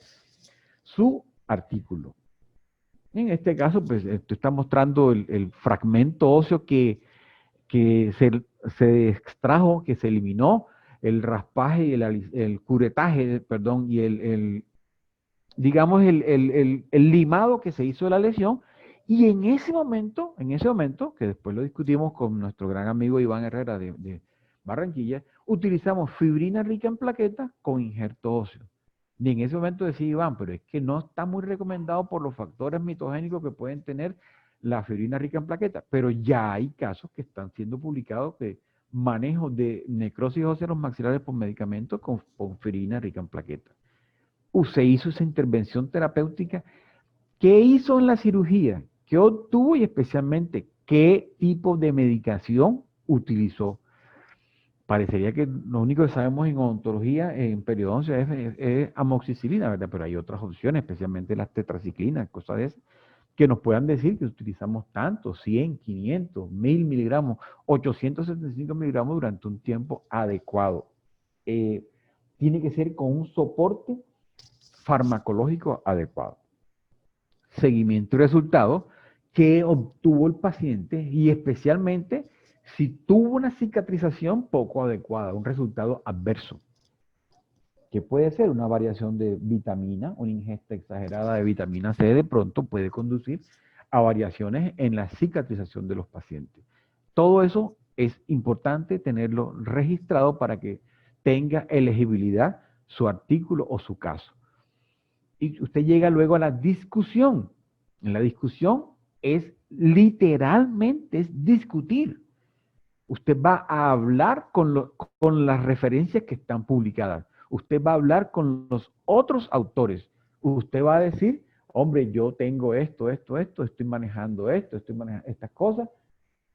su artículo. En este caso, pues, esto está mostrando el fragmento óseo que se extrajo, que se eliminó, el raspaje y el curetaje, perdón, y digamos, el limado que se hizo de la lesión, y en ese momento, que después lo discutimos con nuestro gran amigo Iván Herrera de Barranquilla, utilizamos fibrina rica en plaquetas con injerto óseo. Y en ese momento decía Iván, pero es que no está muy recomendado por los factores mitogénicos que pueden tener la aspirina rica en plaquetas, pero ya hay casos que están siendo publicados de manejo de necrosis ósea en los maxilares por medicamentos con aspirina rica en plaquetas. Se hizo esa intervención terapéutica. ¿Qué hizo en la cirugía? ¿Qué obtuvo y especialmente qué tipo de medicación utilizó? Parecería que lo único que sabemos en odontología, en periodoncia, es amoxicilina, ¿verdad? Pero hay otras opciones, especialmente las tetraciclinas, cosas de esas, que nos puedan decir que utilizamos tanto, 100, 500, 1000 miligramos, 875 miligramos durante un tiempo adecuado. Tiene que ser con un soporte farmacológico adecuado. Seguimiento y resultado que obtuvo el paciente y especialmente si tuvo una cicatrización poco adecuada, un resultado adverso, que puede ser una variación de vitamina, una ingesta exagerada de vitamina C de pronto puede conducir a variaciones en la cicatrización de los pacientes. Todo eso es importante tenerlo registrado para que tenga elegibilidad su artículo o su caso. Y usted llega luego a la discusión. En la discusión es literalmente es discutir. Usted va a hablar con las referencias que están publicadas. Usted va a hablar con los otros autores. Usted va a decir, hombre, yo tengo esto, estoy manejando esto, estoy manejando estas cosas.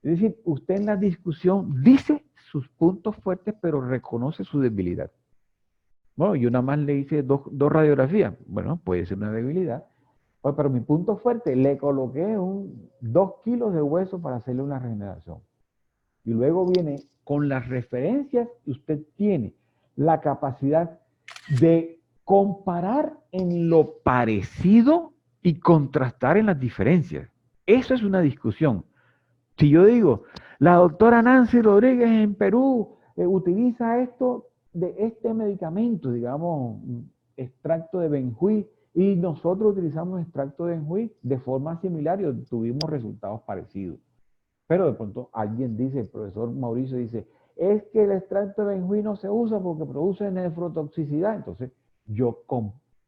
Es decir, usted en la discusión dice sus puntos fuertes, pero reconoce su debilidad. Bueno, yo nada más le hice dos radiografías. Bueno, puede ser una debilidad. Pero mi punto fuerte, le coloqué 2 kilos de hueso para hacerle una regeneración. Y luego viene con las referencias que usted tiene la capacidad de comparar en lo parecido y contrastar en las diferencias. Eso es una discusión. Si yo digo, la doctora Nancy Rodríguez en Perú utiliza esto de este medicamento, digamos, extracto de benjuí, y nosotros utilizamos extracto de benjuí de forma similar y tuvimos resultados parecidos. Pero de pronto alguien dice, el profesor Mauricio dice, es que el extracto de benjuí no se usa porque produce nefrotoxicidad. Entonces yo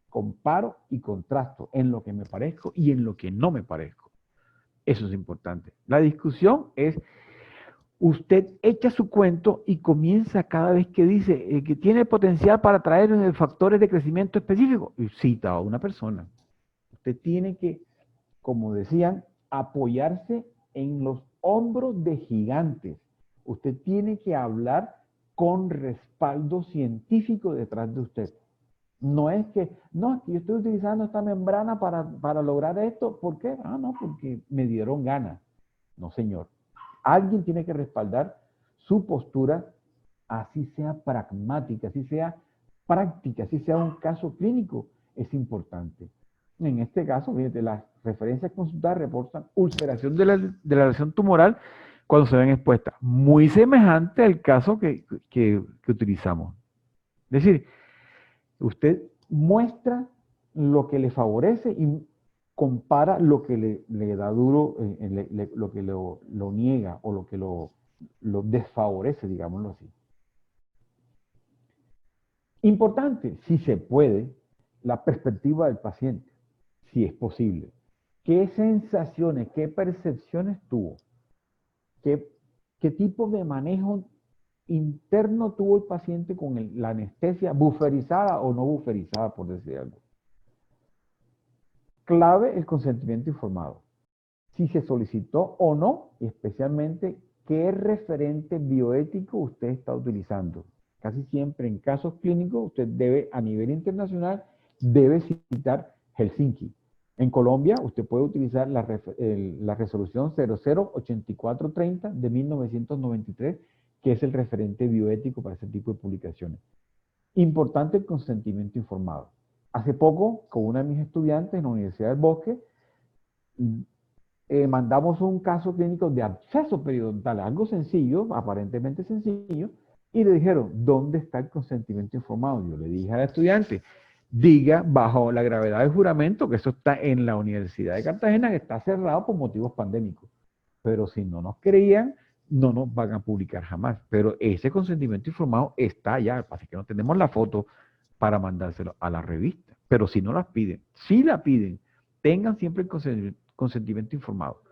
comparo y contrasto en lo que me parezco y en lo que no me parezco. Eso es importante. La discusión es, usted echa su cuento y comienza cada vez que dice que tiene potencial para traer factores de crecimiento específicos y cita a una persona. Usted tiene que, como decían, apoyarse en los hombros de gigantes. Usted tiene que hablar con respaldo científico detrás de usted. No es que yo estoy utilizando esta membrana para lograr esto. ¿Por qué? No, porque me dieron ganas. No, señor. Alguien tiene que respaldar su postura, así sea pragmática, así sea práctica, así sea un caso clínico, es importante. En este caso, fíjate, las referencias consultadas reportan ulceración de la lesión tumoral cuando se ven expuestas. Muy semejante al caso que utilizamos. Es decir, usted muestra lo que le favorece y compara lo que le da duro, lo que lo niega o lo que lo desfavorece, digámoslo así. Importante, si se puede, la perspectiva del paciente, si es posible. ¿Qué sensaciones, qué percepciones tuvo? ¿Qué tipo de manejo interno tuvo el paciente con la anestesia, buferizada o no buferizada, por decir algo? Clave el consentimiento informado. Si se solicitó o no, especialmente qué referente bioético usted está utilizando. Casi siempre en casos clínicos usted debe, a nivel internacional, debe citar Helsinki. En Colombia usted puede utilizar la resolución 008430 de 1993, que es el referente bioético para ese tipo de publicaciones. Importante el consentimiento informado. Hace poco, con una de mis estudiantes en la Universidad del Bosque, mandamos un caso clínico de absceso periodontal, algo sencillo, aparentemente sencillo, y le dijeron, ¿dónde está el consentimiento informado? Yo le dije al estudiante, diga bajo la gravedad del juramento que eso está en la Universidad de Cartagena, que está cerrado por motivos pandémicos. Pero si no nos creían, no nos van a publicar jamás. Pero ese consentimiento informado está allá, así que no tenemos la foto para mandárselo a la revista. Pero si no las piden, si la piden, tengan siempre el consentimiento informado.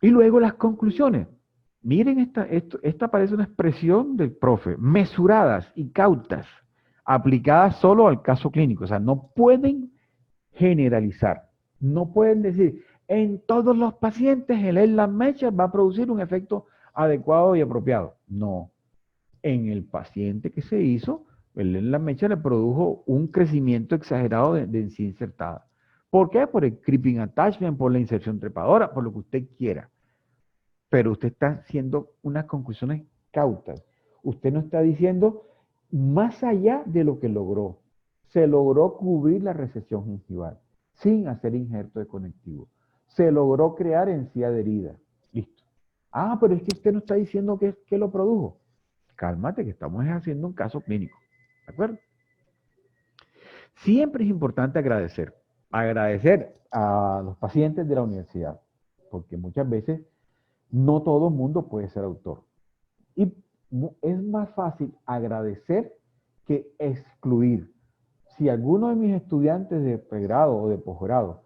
Y luego las conclusiones. Miren, esta parece una expresión del profe, mesuradas y cautas, aplicadas solo al caso clínico. O sea, no pueden generalizar. No pueden decir, en todos los pacientes el Ehlers-Danlos va a producir un efecto adecuado y apropiado. No. En el paciente que se hizo, el Ehlers-Danlos le produjo un crecimiento exagerado de encía insertada. ¿Por qué? Por el creeping attachment, por la inserción trepadora, por lo que usted quiera. Pero usted está haciendo unas conclusiones cautas. Usted no está diciendo más allá de lo que logró. Se logró cubrir la recesión gingival sin hacer injerto de conectivo. Se logró crear encía adherida. Listo. Ah, pero es que usted no está diciendo que lo produjo. Cálmate, que estamos haciendo un caso clínico. ¿De acuerdo? Siempre es importante agradecer. Agradecer a los pacientes de la universidad. Porque muchas veces no todo el mundo puede ser autor. Y es más fácil agradecer que excluir. Si alguno de mis estudiantes de pregrado o de posgrado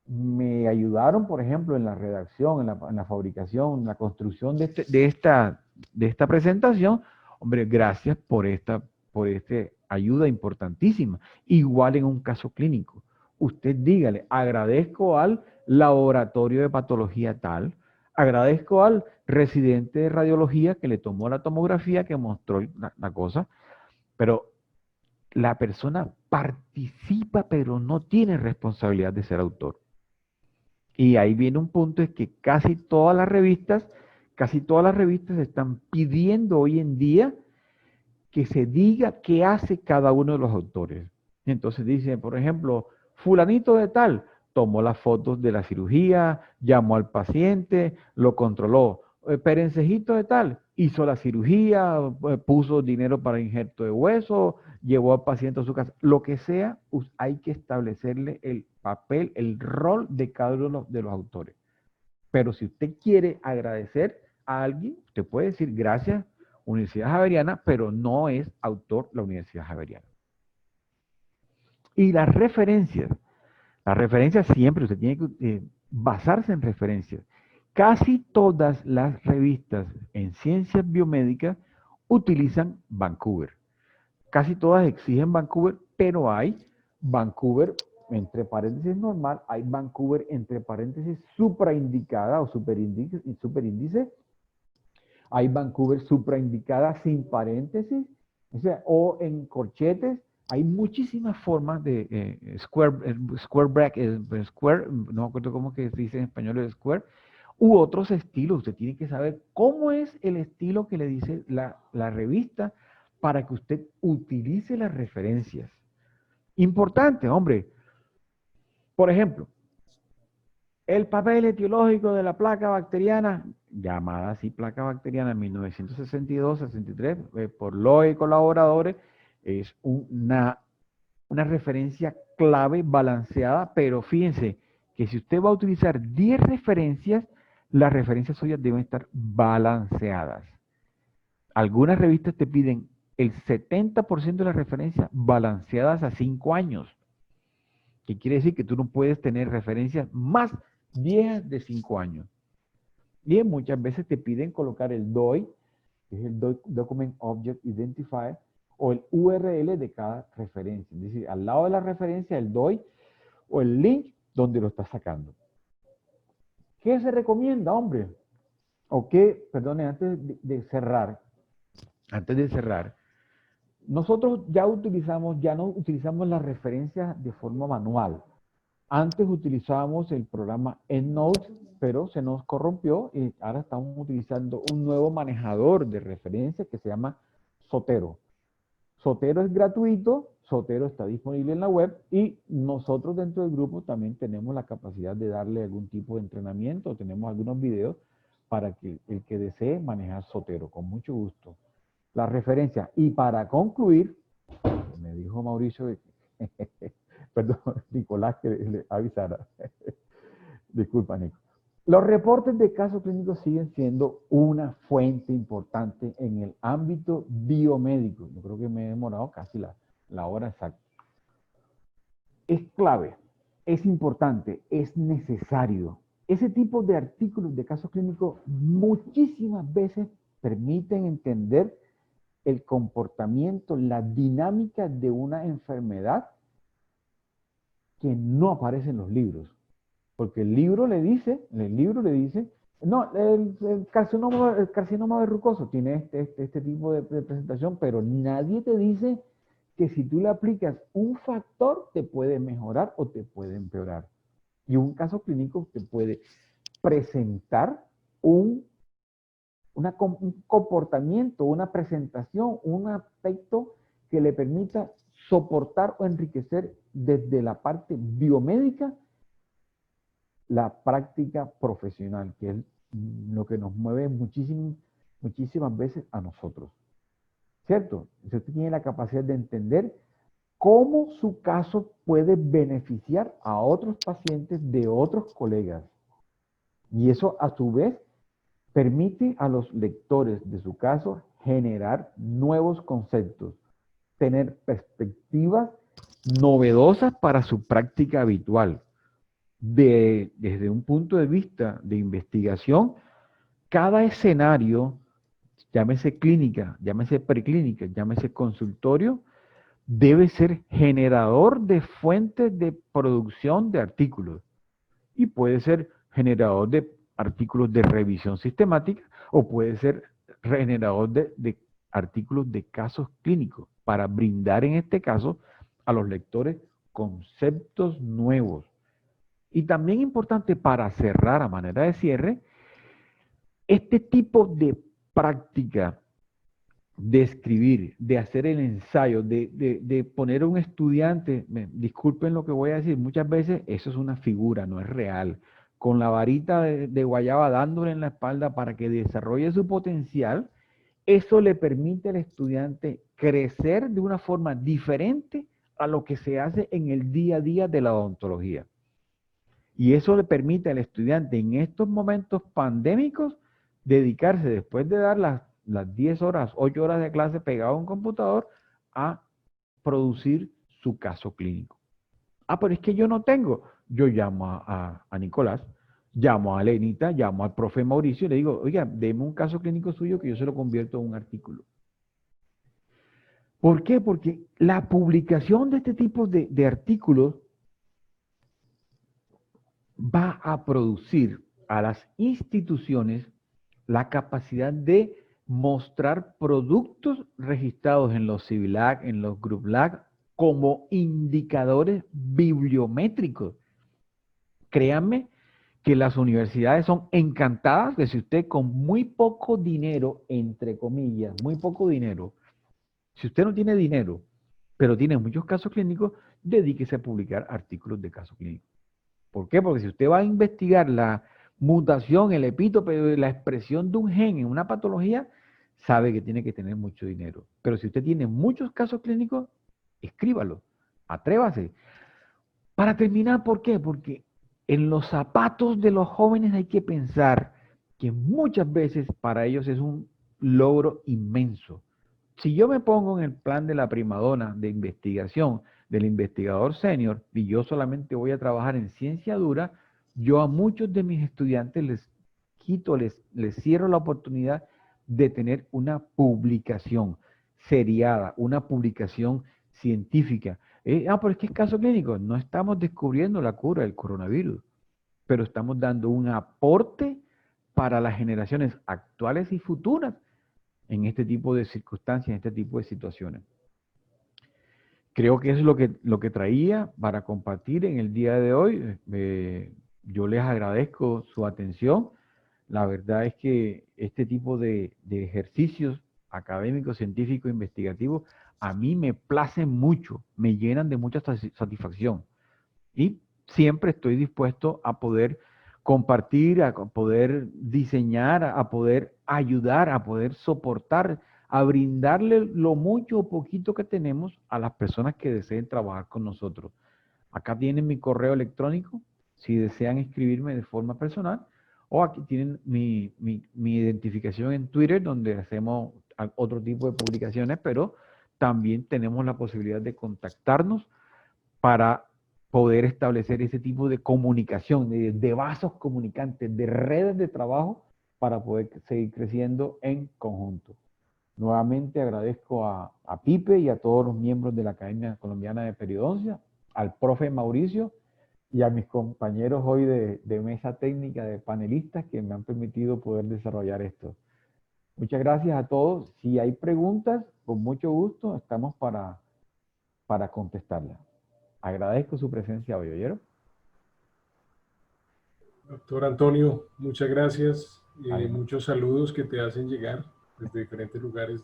me ayudaron, por ejemplo, en la redacción, en la fabricación, en la construcción de esta presentación, hombre, gracias por esta ayuda importantísima. Igual en un caso clínico. Usted dígale, agradezco al laboratorio de patología tal, agradezco al residente de radiología que le tomó la tomografía, que mostró la cosa, pero la persona participa, pero no tiene responsabilidad de ser autor. Y ahí viene un punto, es que casi todas las revistas están pidiendo hoy en día que se diga qué hace cada uno de los autores. Entonces dicen, por ejemplo, fulanito de tal, tomó las fotos de la cirugía, llamó al paciente, lo controló. Perencejito de tal, hizo la cirugía, puso dinero para injerto de hueso, llevó al paciente a su casa. Lo que sea, hay que establecerle el papel, el rol de cada uno de los autores. Pero si usted quiere agradecer a alguien, usted puede decir gracias, Universidad Javeriana, pero no es autor la Universidad Javeriana. Y las referencias siempre, usted tiene que basarse en referencias. Casi todas las revistas en ciencias biomédicas utilizan Vancouver. Casi todas exigen Vancouver, pero hay Vancouver entre paréntesis normal, hay Vancouver entre paréntesis supraindicada o superíndice, hay Vancouver supraindicada sin paréntesis, o en corchetes. Hay muchísimas formas de square bracket, no me acuerdo cómo que se dice en español el square, u otros estilos. Usted tiene que saber cómo es el estilo que le dice la revista para que usted utilice las referencias. Importante, hombre. Por ejemplo, el papel etiológico de la placa bacteriana, llamada así placa bacteriana en 1962-63, por Loe y colaboradores, es una referencia clave balanceada, pero fíjense que si usted va a utilizar 10 referencias, las referencias suyas deben estar balanceadas. Algunas revistas te piden el 70% de las referencias balanceadas a 5 años. Que quiere decir que tú no puedes tener referencias más viejas de 5 años. Y muchas veces te piden colocar el DOI, que es el Document Object Identifier, o el URL de cada referencia. Es decir, al lado de la referencia, el DOI o el link donde lo estás sacando. ¿Qué se recomienda, hombre? O qué, perdone, antes de cerrar, nosotros ya no utilizamos las referencias de forma manual. Antes utilizábamos el programa EndNote, pero se nos corrompió y ahora estamos utilizando un nuevo manejador de referencias que se llama Zotero. Zotero es gratuito, Zotero está disponible en la web y nosotros dentro del grupo también tenemos la capacidad de darle algún tipo de entrenamiento, tenemos algunos videos para que el que desee manejar Zotero, con mucho gusto. La referencia. Y para concluir, me dijo Mauricio, perdón, Nicolás, que le avisara. Disculpa, Nico. Los reportes de casos clínicos siguen siendo una fuente importante en el ámbito biomédico. Yo creo que me he demorado casi la hora exacta. Es clave, es importante, es necesario. Ese tipo de artículos de casos clínicos muchísimas veces permiten entender el comportamiento, la dinámica de una enfermedad que no aparece en los libros. Porque el libro le dice, no, el carcinoma verrucoso tiene este tipo de presentación, pero nadie te dice que si tú le aplicas un factor te puede mejorar o te puede empeorar. Y un caso clínico te puede presentar un comportamiento, una presentación, un aspecto que le permita soportar o enriquecer desde la parte biomédica la práctica profesional, que es lo que nos mueve muchísimas veces a nosotros. ¿Cierto? Si usted tiene la capacidad de entender cómo su caso puede beneficiar a otros pacientes de otros colegas. Y eso, a su vez, permite a los lectores de su caso generar nuevos conceptos, tener perspectivas novedosas para su práctica habitual. Desde un punto de vista de investigación, cada escenario, llámese clínica, llámese preclínica, llámese consultorio, debe ser generador de fuentes de producción de artículos. Y puede ser generador de artículos de revisión sistemática o puede ser generador de artículos de casos clínicos para brindar en este caso a los lectores conceptos nuevos. Y también importante para cerrar a manera de cierre, este tipo de práctica de escribir, de hacer el ensayo, de poner a un estudiante, disculpen lo que voy a decir, muchas veces eso es una figura, no es real, con la varita de guayaba dándole en la espalda para que desarrolle su potencial, eso le permite al estudiante crecer de una forma diferente a lo que se hace en el día a día de la odontología. Y eso le permite al estudiante en estos momentos pandémicos dedicarse, después de dar las 10 horas, 8 horas de clase pegado a un computador, a producir su caso clínico. Ah, pero es que yo no tengo. Yo llamo a Nicolás, llamo a Lenita, llamo al profe Mauricio y le digo, oiga, deme un caso clínico suyo que yo se lo convierto en un artículo. ¿Por qué? Porque la publicación de este tipo de artículos va a producir a las instituciones la capacidad de mostrar productos registrados en los CIVILAC, en los GRUBLAC, como indicadores bibliométricos. Créanme que las universidades son encantadas de si usted con muy poco dinero, entre comillas, muy poco dinero, si usted no tiene dinero, pero tiene muchos casos clínicos, dedíquese a publicar artículos de casos clínicos. ¿Por qué? Porque si usted va a investigar la mutación, el epítope, la expresión de un gen en una patología, sabe que tiene que tener mucho dinero. Pero si usted tiene muchos casos clínicos, escríbalo, atrévase. Para terminar, ¿por qué? Porque en los zapatos de los jóvenes hay que pensar que muchas veces para ellos es un logro inmenso. Si yo me pongo en el plan de la primadona de investigación, del investigador senior, y yo solamente voy a trabajar en ciencia dura, yo a muchos de mis estudiantes les quito, les cierro la oportunidad de tener una publicación seriada, una publicación científica. Pero es que es caso clínico. No estamos descubriendo la cura del coronavirus, pero estamos dando un aporte para las generaciones actuales y futuras en este tipo de circunstancias, en este tipo de situaciones. Creo que eso es lo que traía para compartir en el día de hoy. Yo les agradezco su atención. La verdad es que este tipo de ejercicios académicos, científicos, investigativos, a mí me placen mucho, me llenan de mucha satisfacción. Y siempre estoy dispuesto a poder compartir, a poder diseñar, a poder ayudar, a poder soportar, a brindarle lo mucho o poquito que tenemos a las personas que deseen trabajar con nosotros. Acá tienen mi correo electrónico, si desean escribirme de forma personal, O aquí tienen mi identificación en Twitter, donde hacemos otro tipo de publicaciones, pero también tenemos la posibilidad de contactarnos para poder establecer ese tipo de comunicación, de vasos comunicantes, de redes de trabajo para poder seguir creciendo en conjunto. Nuevamente agradezco a Pipe y a todos los miembros de la Academia Colombiana de Periodoncia, al profe Mauricio y a mis compañeros hoy de mesa técnica, de panelistas que me han permitido poder desarrollar esto. Muchas gracias a todos. Si hay preguntas, con mucho gusto estamos para contestarlas. Agradezco su presencia hoy, ¿oyeron? Doctor Antonio, muchas gracias. Vale. Muchos saludos que te hacen llegar desde diferentes lugares,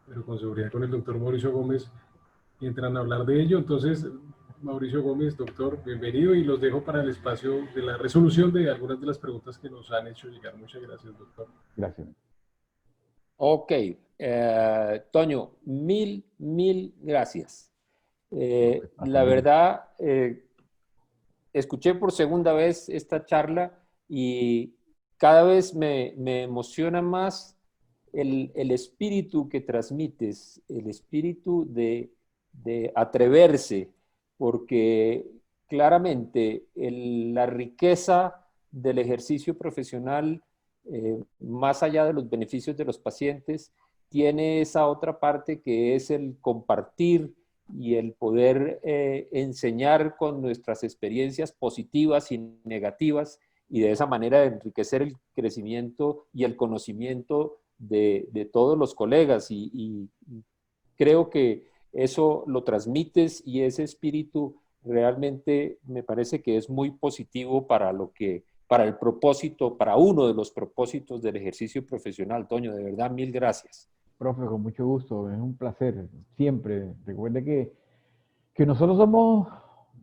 pero con seguridad con el doctor Mauricio Gómez entran a hablar de ello. Entonces, Mauricio Gómez, doctor, bienvenido, y los dejo para el espacio de la resolución de algunas de las preguntas que nos han hecho llegar. Muchas gracias, doctor. Gracias. Ok, Toño, mil gracias. La verdad, escuché por segunda vez esta charla y cada vez me emociona más el espíritu que transmites, el espíritu de atreverse, porque claramente la riqueza del ejercicio profesional, más allá de los beneficios de los pacientes, tiene esa otra parte que es el compartir y el poder enseñar con nuestras experiencias positivas y negativas, y de esa manera enriquecer el crecimiento y el conocimiento de todos los colegas. Y creo que eso lo transmites, y ese espíritu realmente me parece que es muy positivo para el propósito, para uno de los propósitos del ejercicio profesional. Toño, de verdad, mil gracias. Profe, con mucho gusto, es un placer, siempre. Recuerde que nosotros somos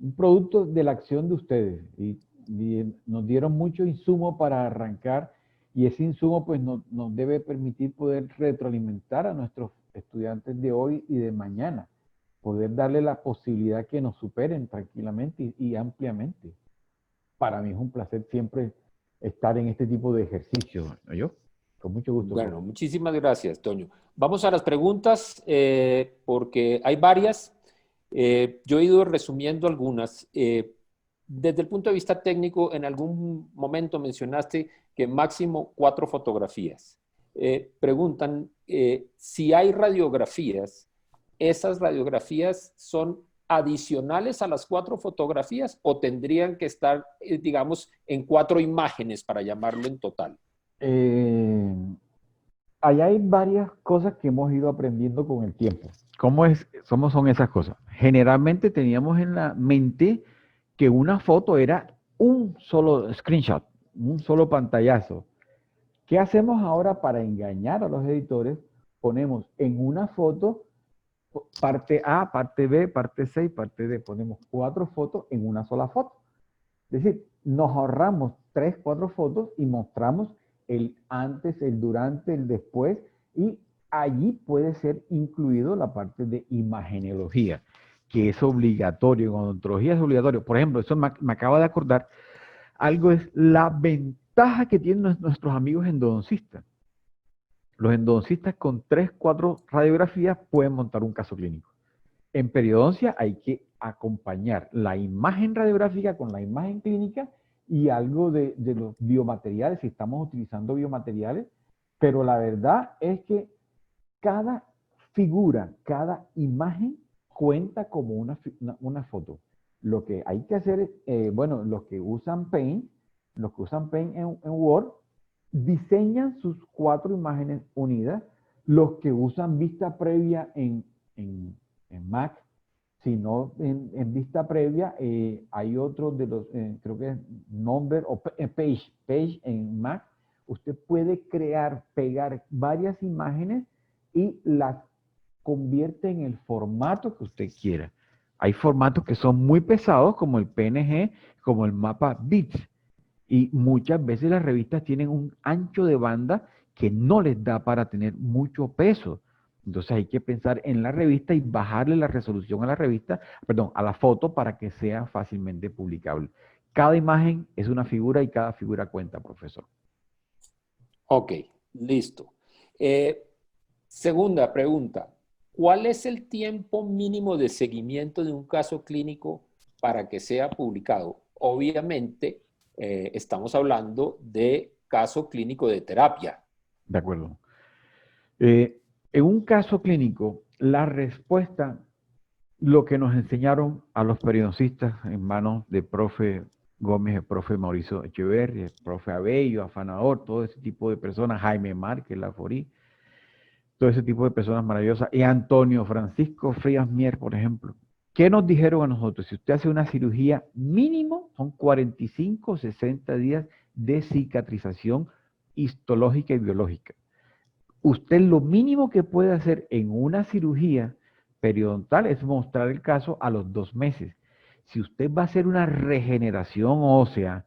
un producto de la acción de ustedes y nos dieron mucho insumo para arrancar, y ese insumo pues nos debe permitir poder retroalimentar a nuestros estudiantes de hoy y de mañana, poder darle la posibilidad que nos superen tranquilamente y ampliamente. Para mí es un placer siempre estar en este tipo de ejercicios, ¿no? Yo, con mucho gusto. Bueno, muchísimas gracias, Toño. Vamos a las preguntas, porque hay varias. Yo he ido resumiendo algunas. Desde el punto de vista técnico, en algún momento mencionaste que máximo 4 fotografías. Preguntan si hay radiografías. ¿Esas radiografías son adicionales a las 4 fotografías o tendrían que estar, digamos, en 4 imágenes para llamarlo en total? Allá hay varias cosas que hemos ido aprendiendo con el tiempo. ¿Cómo son esas cosas? Generalmente teníamos en la mente que una foto era un solo screenshot, un solo pantallazo. ¿Qué hacemos ahora para engañar a los editores? Ponemos en una foto parte A, parte B, parte C y parte D. Ponemos 4 fotos en una sola foto. Es decir, nos ahorramos 3, 4 fotos y mostramos el antes, el durante, el después, y allí puede ser incluido la parte de imagenología, que es obligatorio. En odontología es obligatorio. Por ejemplo, eso me acaba de acordar, algo es la ventaja que tienen nuestros amigos endodoncistas. Los endodoncistas con 3, 4 radiografías pueden montar un caso clínico. En periodoncia hay que acompañar la imagen radiográfica con la imagen clínica y algo de los biomateriales, si estamos utilizando biomateriales, pero la verdad es que cada figura, cada imagen cuenta como una foto. Lo que hay que hacer es, bueno, los que usan Paint en Word, diseñan sus 4 imágenes unidas. Los que usan vista previa en Mac, si no en vista previa, hay otro de los, creo que es Number o Page en Mac. Usted puede pegar varias imágenes y las convierte en el formato que usted quiera. Hay formatos que son muy pesados, como el PNG, como el mapa bits. Y muchas veces las revistas tienen un ancho de banda que no les da para tener mucho peso. Entonces hay que pensar en la revista y bajarle la resolución a la revista, perdón, a la foto, para que sea fácilmente publicable. Cada imagen es una figura y cada figura cuenta, profesor. Ok, listo. Segunda pregunta. ¿Cuál es el tiempo mínimo de seguimiento de un caso clínico para que sea publicado? Obviamente, estamos hablando de caso clínico de terapia. De acuerdo. En un caso clínico, la respuesta, lo que nos enseñaron a los periodistas en manos de profe Gómez, el profe Mauricio Echeverri, el profe Abello, Afanador, todo ese tipo de personas, Jaime Márquez, Laforí, todo ese tipo de personas maravillosas, y Antonio Francisco Frías Mier, por ejemplo. ¿Qué nos dijeron a nosotros? Si usted hace una cirugía, mínimo son 45 o 60 días de cicatrización histológica y biológica. Usted lo mínimo que puede hacer en una cirugía periodontal es mostrar el caso a los 2 meses. Si usted va a hacer una regeneración ósea,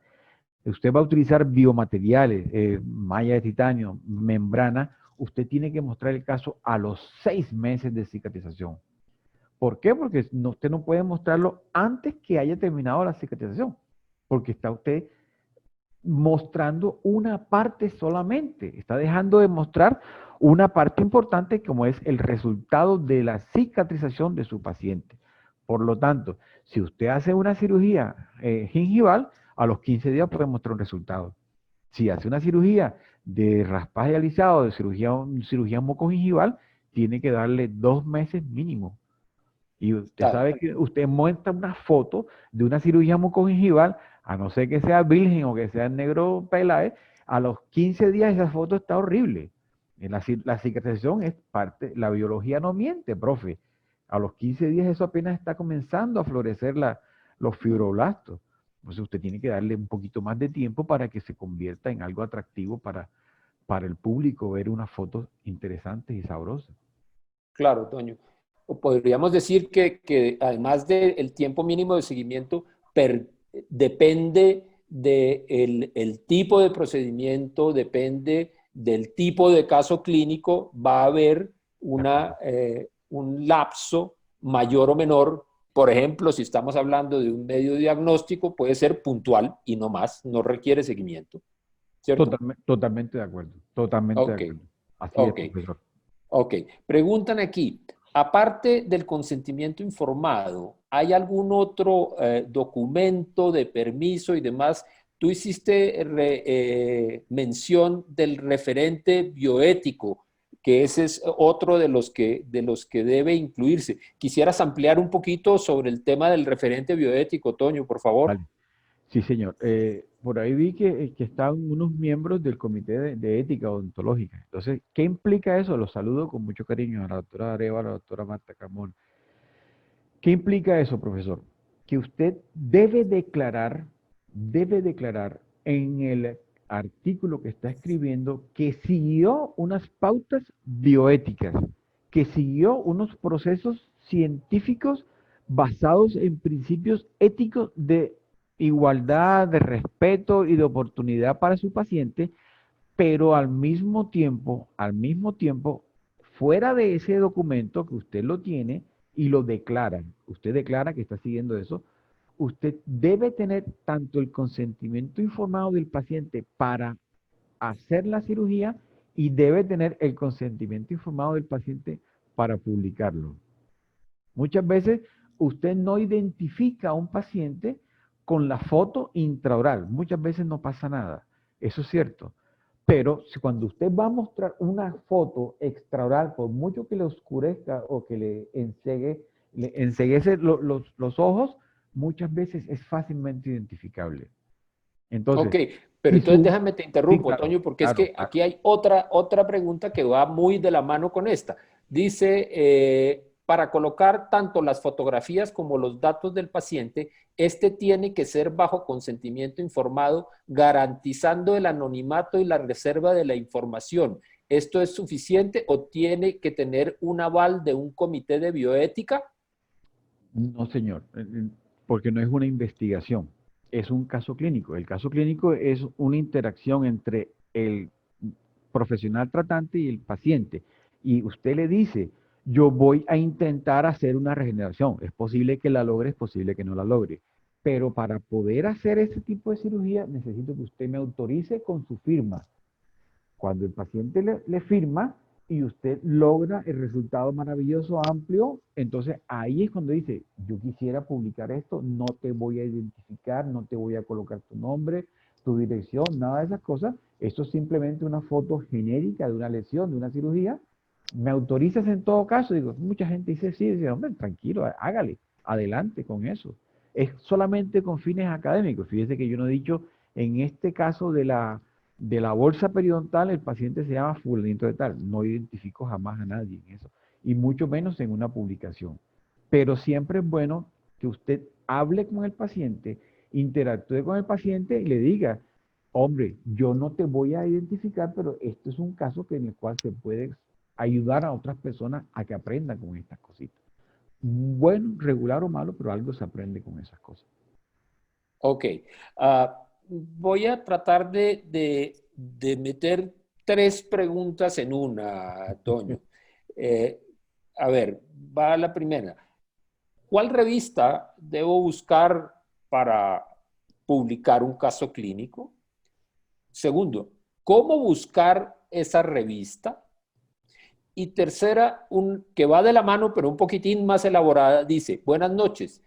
usted va a utilizar biomateriales, malla de titanio, membrana, usted tiene que mostrar el caso a los 6 meses de cicatrización. ¿Por qué? Porque usted no puede mostrarlo antes que haya terminado la cicatrización, porque está usted mostrando una parte solamente, está dejando de mostrar una parte importante como es el resultado de la cicatrización de su paciente. Por lo tanto, si usted hace una cirugía gingival, a los 15 días puede mostrar un resultado. Si hace una cirugía de raspaje alisado, de cirugía mocogingival, tiene que darle 2 meses mínimo. Y usted Claro, sabe que usted muestra una foto de una cirugía mucogingival, a no ser que sea virgen o que sea negro Peláez, a los 15 días esa foto está horrible. La cicatrización es parte, la biología no miente, profe. A los 15 días eso apenas está comenzando a florecer los fibroblastos. Entonces usted tiene que darle un poquito más de tiempo para que se convierta en algo atractivo para el público ver unas fotos interesantes y sabrosas. claro, Toño. O podríamos decir que además del tiempo mínimo de seguimiento, depende del el tipo de procedimiento, depende del tipo de caso clínico, va a haber un lapso mayor o menor. Por ejemplo, si estamos hablando de un medio diagnóstico, puede ser puntual y no más, no requiere seguimiento, ¿cierto? Totalmente de acuerdo, totalmente de Ok, acuerdo. Así es, ok. profesor. Ok, preguntan aquí, aparte del consentimiento informado, ¿hay algún otro documento de permiso y demás? Tú hiciste mención del referente bioético, que ese es otro de los que debe incluirse. ¿Quisieras ampliar un poquito sobre el tema del referente bioético, Toño, por favor? Vale. Sí, señor. Por ahí vi que estaban unos miembros del Comité de Ética Odontológica. Entonces, ¿qué implica eso? Los saludo con mucho cariño a la doctora Areva, a la doctora Marta Camón. ¿Qué implica eso, profesor? Que usted debe declarar en el artículo que está escribiendo que siguió unas pautas bioéticas, que siguió unos procesos científicos basados en principios éticos de igualdad, de respeto y de oportunidad para su paciente, pero al mismo tiempo, fuera de ese documento que usted lo tiene y lo declara, usted declara que está siguiendo eso, usted debe tener tanto el consentimiento informado del paciente para hacer la cirugía y debe tener el consentimiento informado del paciente para publicarlo. Muchas veces usted no identifica a un paciente con la foto intraoral. Muchas veces no pasa nada. Eso es cierto. Pero cuando usted va a mostrar una foto extraoral, por mucho que le oscurezca o que le enceguece los ojos, muchas veces es fácilmente identificable. Ok, Entonces, pero si entonces su... déjame te Sí, interrumpo, claro, Toño, porque es claro, que claro. aquí hay otra pregunta que va muy de la mano con esta. Dice, para colocar tanto las fotografías como los datos del paciente, este tiene que ser bajo consentimiento informado, garantizando el anonimato y la reserva de la información. ¿Esto es suficiente o tiene que tener un aval de un comité de bioética? No, señor, porque no es una investigación, es un caso clínico. El caso clínico es una interacción entre el profesional tratante y el paciente. Y usted le dice, yo voy a intentar hacer una regeneración. Es posible que la logre, es posible que no la logre. Pero para poder hacer ese tipo de cirugía, necesito que usted me autorice con su firma. Cuando el paciente le firma y usted logra el resultado maravilloso, amplio, entonces ahí es cuando dice, yo quisiera publicar esto, no te voy a identificar, no te voy a colocar tu nombre, tu dirección, nada de esas cosas. Esto es simplemente una foto genérica de una lesión, de una cirugía. ¿Me autorizas en todo caso? Digo, mucha gente dice sí, dice, hombre, tranquilo, hágale, adelante con eso. Es solamente con fines académicos. Fíjese que yo no he dicho, en este caso de la bolsa periodontal, el paciente se llama fulanito de tal. No identifico jamás a nadie en eso, y mucho menos en una publicación. Pero siempre es bueno que usted hable con el paciente, interactúe con el paciente y le diga, hombre, yo no te voy a identificar, pero esto es un caso en el cual se puede ayudar a otras personas a que aprendan con estas cositas. Bueno, regular o malo, pero algo se aprende con esas cosas. Ok. Voy a tratar de meter 3 preguntas en una, Toño. A ver, va la primera. ¿Cuál revista debo buscar para publicar un caso clínico? Segundo, ¿cómo buscar esa revista? Y tercera, que va de la mano, pero un poquitín más elaborada, dice, buenas noches.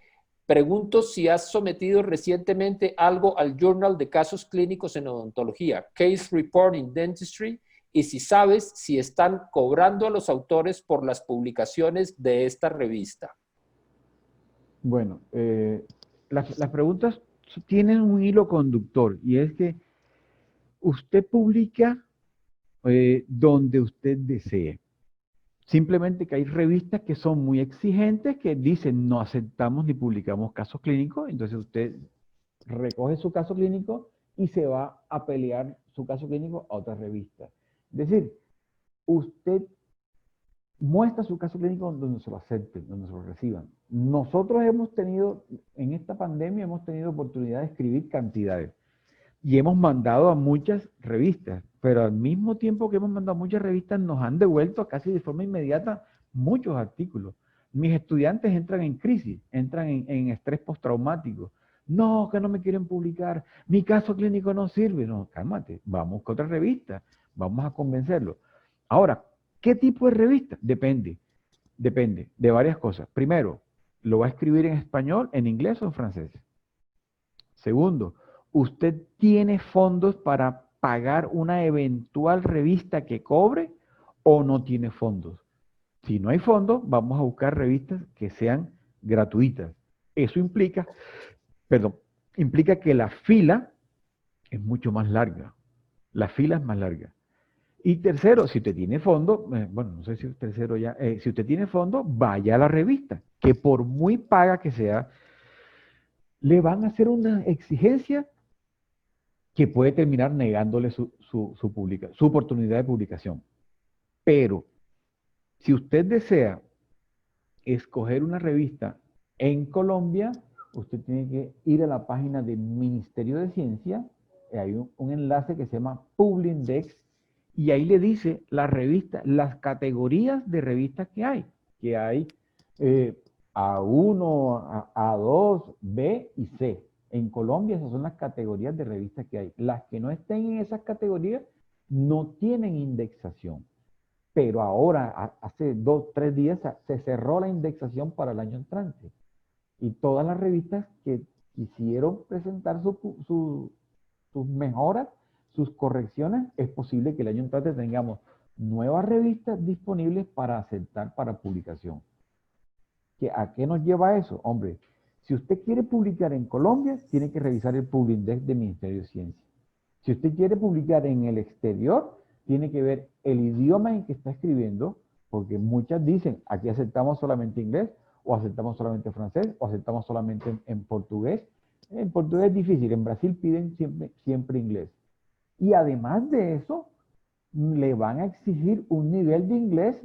Pregunto si has sometido recientemente algo al Journal de Casos Clínicos en Odontología, Case Report in Dentistry, y si sabes si están cobrando a los autores por las publicaciones de esta revista. Bueno, las preguntas tienen un hilo conductor, y es que usted publica donde usted desee. Simplemente que hay revistas que son muy exigentes, que dicen no aceptamos ni publicamos casos clínicos. Entonces usted recoge su caso clínico y se va a pelear su caso clínico a otra revista. Es decir, usted muestra su caso clínico donde se lo acepten, donde se lo reciban. Nosotros hemos tenido, en esta pandemia, hemos tenido oportunidad de escribir cantidades. Y hemos mandado a muchas revistas, pero al mismo tiempo que hemos mandado a muchas revistas, nos han devuelto casi de forma inmediata muchos artículos. Mis estudiantes entran en crisis, entran en estrés postraumático. No, que no me quieren publicar, mi caso clínico no sirve. No, cálmate, vamos con otra revista, vamos a convencerlo. Ahora, ¿qué tipo de revista? Depende de varias cosas. Primero, ¿lo va a escribir en español, en inglés o en francés? Segundo, ¿usted tiene fondos para pagar una eventual revista que cobre o no tiene fondos? Si no hay fondos, vamos a buscar revistas que sean gratuitas. Eso implica que la fila es mucho más larga. La fila es más larga. Y tercero, si usted tiene fondo, bueno, no sé si tercero ya, si usted tiene fondo, vaya a la revista, que por muy paga que sea, le van a hacer una exigencia que puede terminar negándole su oportunidad de publicación. Pero si usted desea escoger una revista en Colombia, usted tiene que ir a la página del Ministerio de Ciencia. Hay un enlace que se llama Publindex, y ahí le dice la revista, las categorías de revistas que hay. A1, A2, B y C. En Colombia esas son las categorías de revistas que hay. Las que no estén en esas categorías no tienen indexación. Pero ahora, hace 2, 3 días, se cerró la indexación para el año entrante. Y todas las revistas que quisieron presentar sus mejoras, sus correcciones, es posible que el año entrante tengamos nuevas revistas disponibles para aceptar para publicación. ¿A qué nos lleva eso? Hombre, si usted quiere publicar en Colombia, tiene que revisar el Publindex del Ministerio de Ciencia. Si usted quiere publicar en el exterior, tiene que ver el idioma en que está escribiendo, porque muchas dicen, aquí aceptamos solamente inglés, o aceptamos solamente francés, o aceptamos solamente en portugués. En portugués es difícil, en Brasil piden siempre inglés. Y además de eso, le van a exigir un nivel de inglés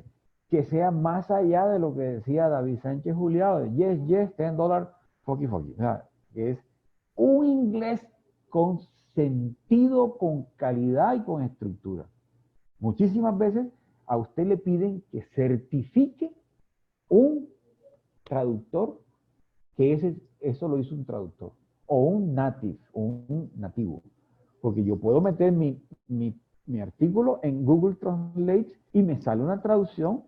que sea más allá de lo que decía David Sánchez Juliado, de yes, yes, $10, fucky, fucky. O sea, es un inglés con sentido, con calidad y con estructura. Muchísimas veces a usted le piden que certifique un traductor, que eso lo hizo un traductor, o un nativo, porque yo puedo meter mi mi artículo en Google Translate y me sale una traducción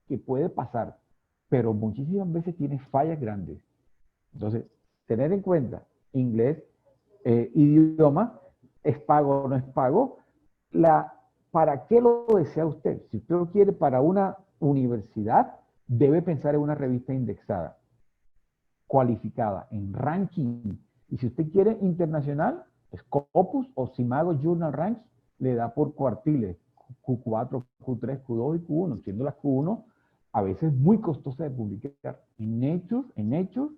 que puede pasar, pero muchísimas veces tiene fallas grandes. Entonces, tener en cuenta inglés, idioma, es pago o no es pago, ¿para qué lo desea usted? Si usted lo quiere para una universidad, debe pensar en una revista indexada, cualificada, en ranking. Y si usted quiere internacional, Scopus o Simago Journal Ranks le da por cuartiles, Q4, Q3, Q2 y Q1, siendo las Q1 a veces muy costosa de publicar. En Nature,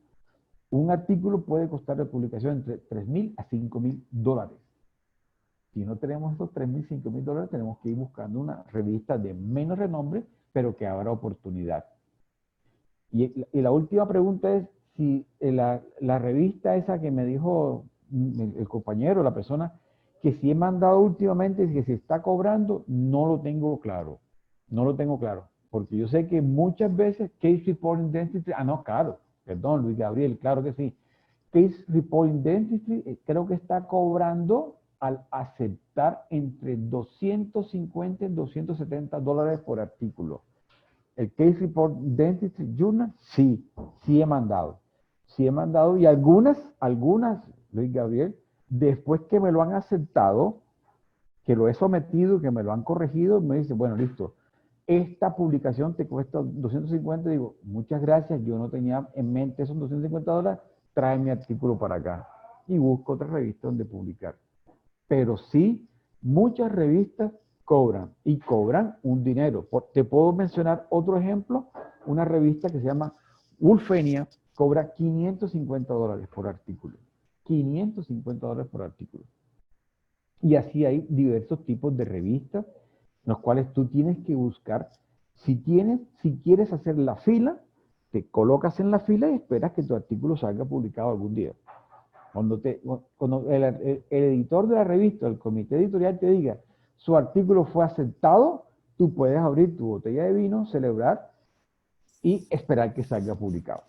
un artículo puede costar de publicación entre $3,000 a $5,000. Si no tenemos esos $3,000, $5,000, tenemos que ir buscando una revista de menos renombre, pero que abra oportunidad. Y la última pregunta es si la revista esa que me dijo el compañero, la persona, que si he mandado últimamente, que se está cobrando, no lo tengo claro. No lo tengo claro. Porque yo sé que muchas veces Case Reporting Dentistry, no, claro, perdón, Luis Gabriel, claro que sí. Case Reporting Dentistry creo que está cobrando al aceptar entre 250 y $270 por artículo. El Case Report Dentistry Journal, sí he mandado. Sí he mandado y algunas, Luis Gabriel, después que me lo han aceptado, que lo he sometido, que me lo han corregido, me dice, bueno, listo, esta publicación te cuesta 250, digo, muchas gracias, yo no tenía en mente esos $250, trae mi artículo para acá y busco otra revista donde publicar. Pero sí, muchas revistas cobran y cobran un dinero. Te puedo mencionar otro ejemplo, una revista que se llama Wolfenia, cobra $550 por artículo. $550 por artículo. Y así hay diversos tipos de revistas, en los cuales tú tienes que buscar, si quieres hacer la fila, te colocas en la fila y esperas que tu artículo salga publicado algún día. Cuando el editor de la revista, el comité editorial te diga, su artículo fue aceptado, tú puedes abrir tu botella de vino, celebrar y esperar que salga publicado.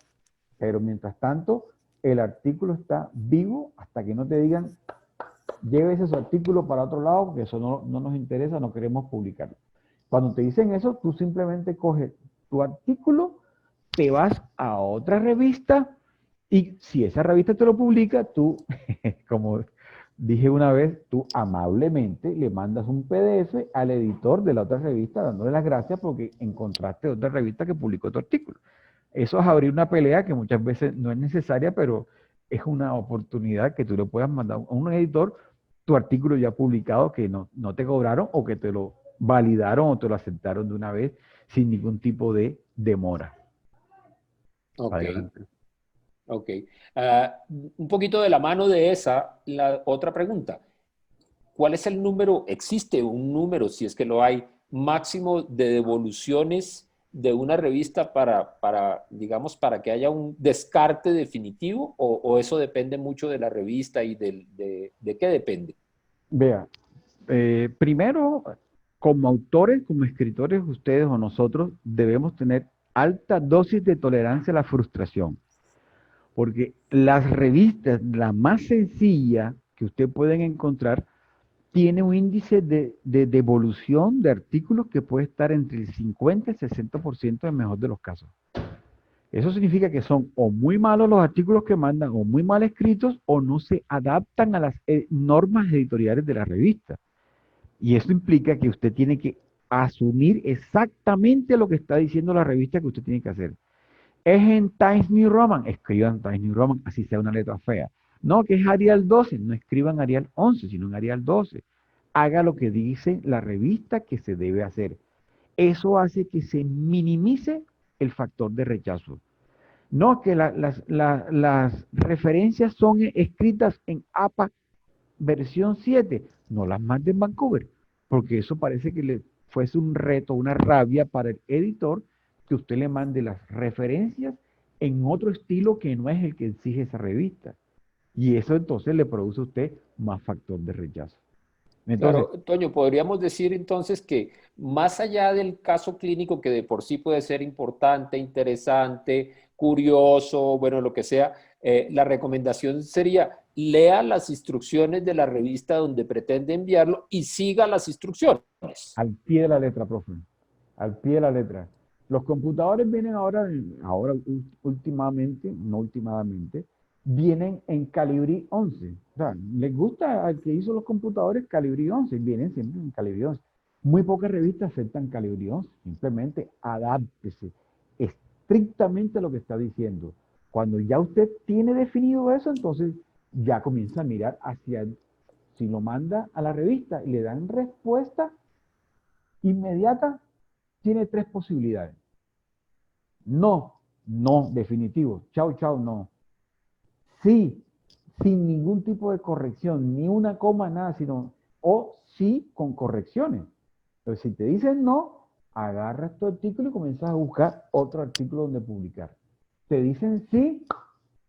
Pero mientras tanto, el artículo está vivo hasta que no te digan, llévese su artículo para otro lado, porque eso no nos interesa, no queremos publicarlo. Cuando te dicen eso, tú simplemente coges tu artículo, te vas a otra revista y si esa revista te lo publica, tú, como dije una vez, tú amablemente le mandas un PDF al editor de la otra revista dándole las gracias porque encontraste otra revista que publicó tu artículo. Eso es abrir una pelea que muchas veces no es necesaria, pero es una oportunidad que tú le puedas mandar a un editor tu artículo ya publicado que no te cobraron o que te lo validaron o te lo aceptaron de una vez sin ningún tipo de demora. Ok. Adelante. Ok. Un poquito de la mano de esa, la otra pregunta. ¿Cuál es el número? ¿Existe un número, si es que lo hay, máximo de devoluciones de una revista digamos, para que haya un descarte definitivo? ¿O eso depende mucho de la revista y de qué depende? Vea, primero, como autores, como escritores, ustedes o nosotros debemos tener alta dosis de tolerancia a la frustración. Porque las revistas, la más sencilla que ustedes pueden encontrar, tiene un índice de devolución de artículos que puede estar entre el 50 y el 60% en el mejor de los casos. Eso significa que son o muy malos los artículos que mandan, o muy mal escritos, o no se adaptan a las normas editoriales de la revista. Y eso implica que usted tiene que asumir exactamente lo que está diciendo la revista que usted tiene que hacer. Es en Times New Roman, escriban Times New Roman, así sea una letra fea. No, que es Arial 12, no escriban Arial 11, sino en Arial 12. Haga lo que dice la revista que se debe hacer. Eso hace que se minimice el factor de rechazo. No, que las referencias son escritas en APA versión 7, no las manden en Vancouver, porque eso parece que le fuese un reto, una rabia para el editor, que usted le mande las referencias en otro estilo que no es el que exige esa revista. Y eso entonces le produce a usted más factor de rechazo. Entonces, Claro, Toño, podríamos decir entonces que más allá del caso clínico que de por sí puede ser importante, interesante, curioso, bueno, lo que sea, La recomendación sería, lea las instrucciones de la revista donde pretende enviarlo y siga las instrucciones. Al pie de la letra, profe. Al pie de la letra. Los computadores vienen ahora últimamente, no últimamente, vienen en Calibri 11. O sea, les gusta al que hizo los computadores Calibri 11, vienen siempre en Calibri 11. Muy pocas revistas aceptan Calibri 11. Simplemente adáptese estrictamente a lo que está diciendo. Cuando ya usted tiene definido eso, entonces ya comienza a mirar hacia, si lo manda a la revista y le dan respuesta inmediata, tiene 3 posibilidades. No, no, definitivo. Chao, chao, no. Sí, sin ningún tipo de corrección, ni una coma, nada, sino, o sí con correcciones. Entonces, si te dicen no, agarras tu artículo y comienzas a buscar otro artículo donde publicar. Te dicen sí,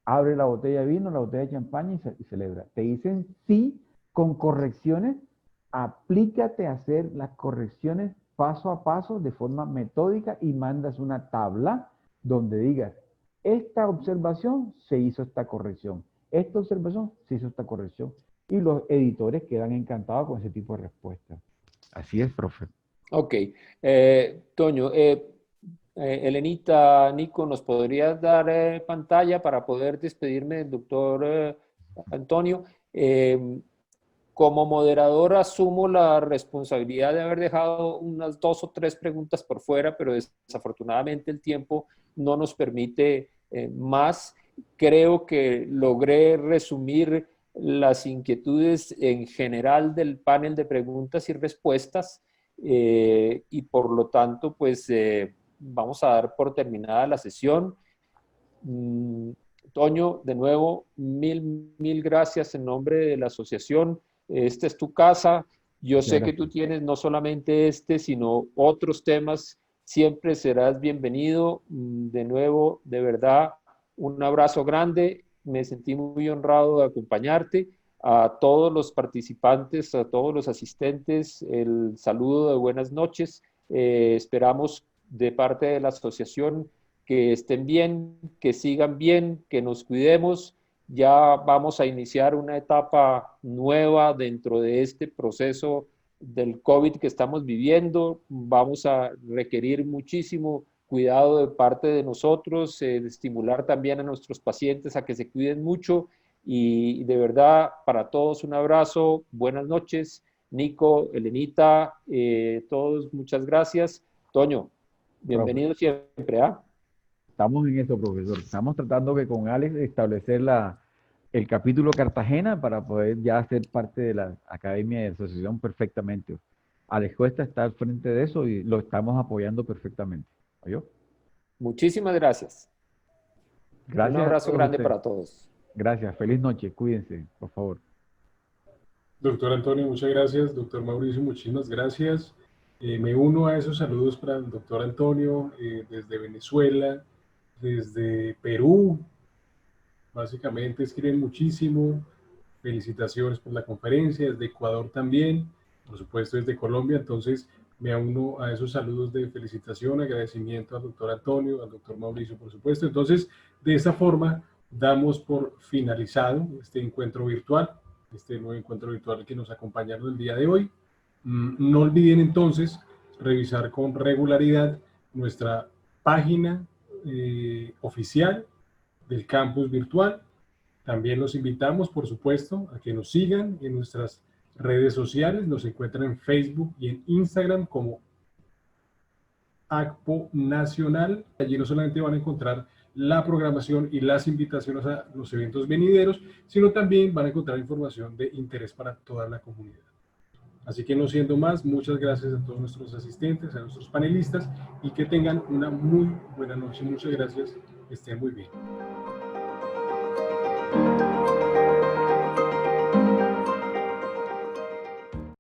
abre la botella de vino, la botella de champaña y celebra. Te dicen sí con correcciones, aplícate a hacer las correcciones paso a paso de forma metódica y mandas una tabla donde digas, esta observación se hizo esta corrección, esta observación se hizo esta corrección. Y los editores quedan encantados con ese tipo de respuestas. Así es, profe. Ok. Toño, Elenita, Nico, ¿nos podrías dar pantalla para poder despedirme del doctor Antonio? Como moderador asumo la responsabilidad de haber dejado unas 2 o 3 preguntas por fuera, pero desafortunadamente el tiempo no nos permite más. Creo que logré resumir las inquietudes en general del panel de preguntas y respuestas y por lo tanto, pues vamos a dar por terminada la sesión. Toño, de nuevo, mil gracias en nombre de la asociación. Esta es tu casa. Yo sé que tú tienes no solamente sino otros temas. Siempre serás bienvenido. De nuevo, de verdad, un abrazo grande. Me sentí muy honrado de acompañarte. A todos los participantes, a todos los asistentes, el saludo de buenas noches. Esperamos de parte de la asociación que estén bien, que sigan bien, que nos cuidemos. Ya vamos a iniciar una etapa nueva dentro de este proceso del COVID que estamos viviendo. Vamos a requerir muchísimo cuidado de parte de nosotros, estimular también a nuestros pacientes a que se cuiden mucho y de verdad para todos un abrazo, buenas noches. Nico, Elenita, todos muchas gracias. Toño, bienvenido siempre, ¿ah? Estamos en eso, profesor. Estamos tratando que con Alex establecer el capítulo Cartagena para poder ya ser parte de la Academia de Asociación perfectamente. Alex Cuesta está al frente de eso y lo estamos apoyando perfectamente. ¿Oyó? Muchísimas gracias. Gracias. Un abrazo grande para todos. Gracias. Feliz noche. Cuídense, por favor. Doctor Antonio, muchas gracias. Doctor Mauricio, muchísimas gracias. Me uno a esos saludos para el doctor Antonio desde Venezuela, desde Perú. Básicamente escriben muchísimo. Felicitaciones por la conferencia. Desde Ecuador también. Por supuesto, desde Colombia. Entonces, me uno a esos saludos de felicitación, agradecimiento al doctor Antonio, al doctor Mauricio, por supuesto. Entonces, de esta forma, damos por finalizado este encuentro virtual, este nuevo encuentro virtual que nos acompañaron el día de hoy. No olviden entonces revisar con regularidad nuestra página oficial del campus virtual. También los invitamos, por supuesto, a que nos sigan en nuestras redes sociales. Nos encuentran en Facebook y en Instagram como ACPO Nacional. Allí no solamente van a encontrar la programación y las invitaciones a los eventos venideros, sino también van a encontrar información de interés para toda la comunidad. Así que no siendo más, muchas gracias a todos nuestros asistentes, a nuestros panelistas y que tengan una muy buena noche. Muchas gracias, que estén muy bien.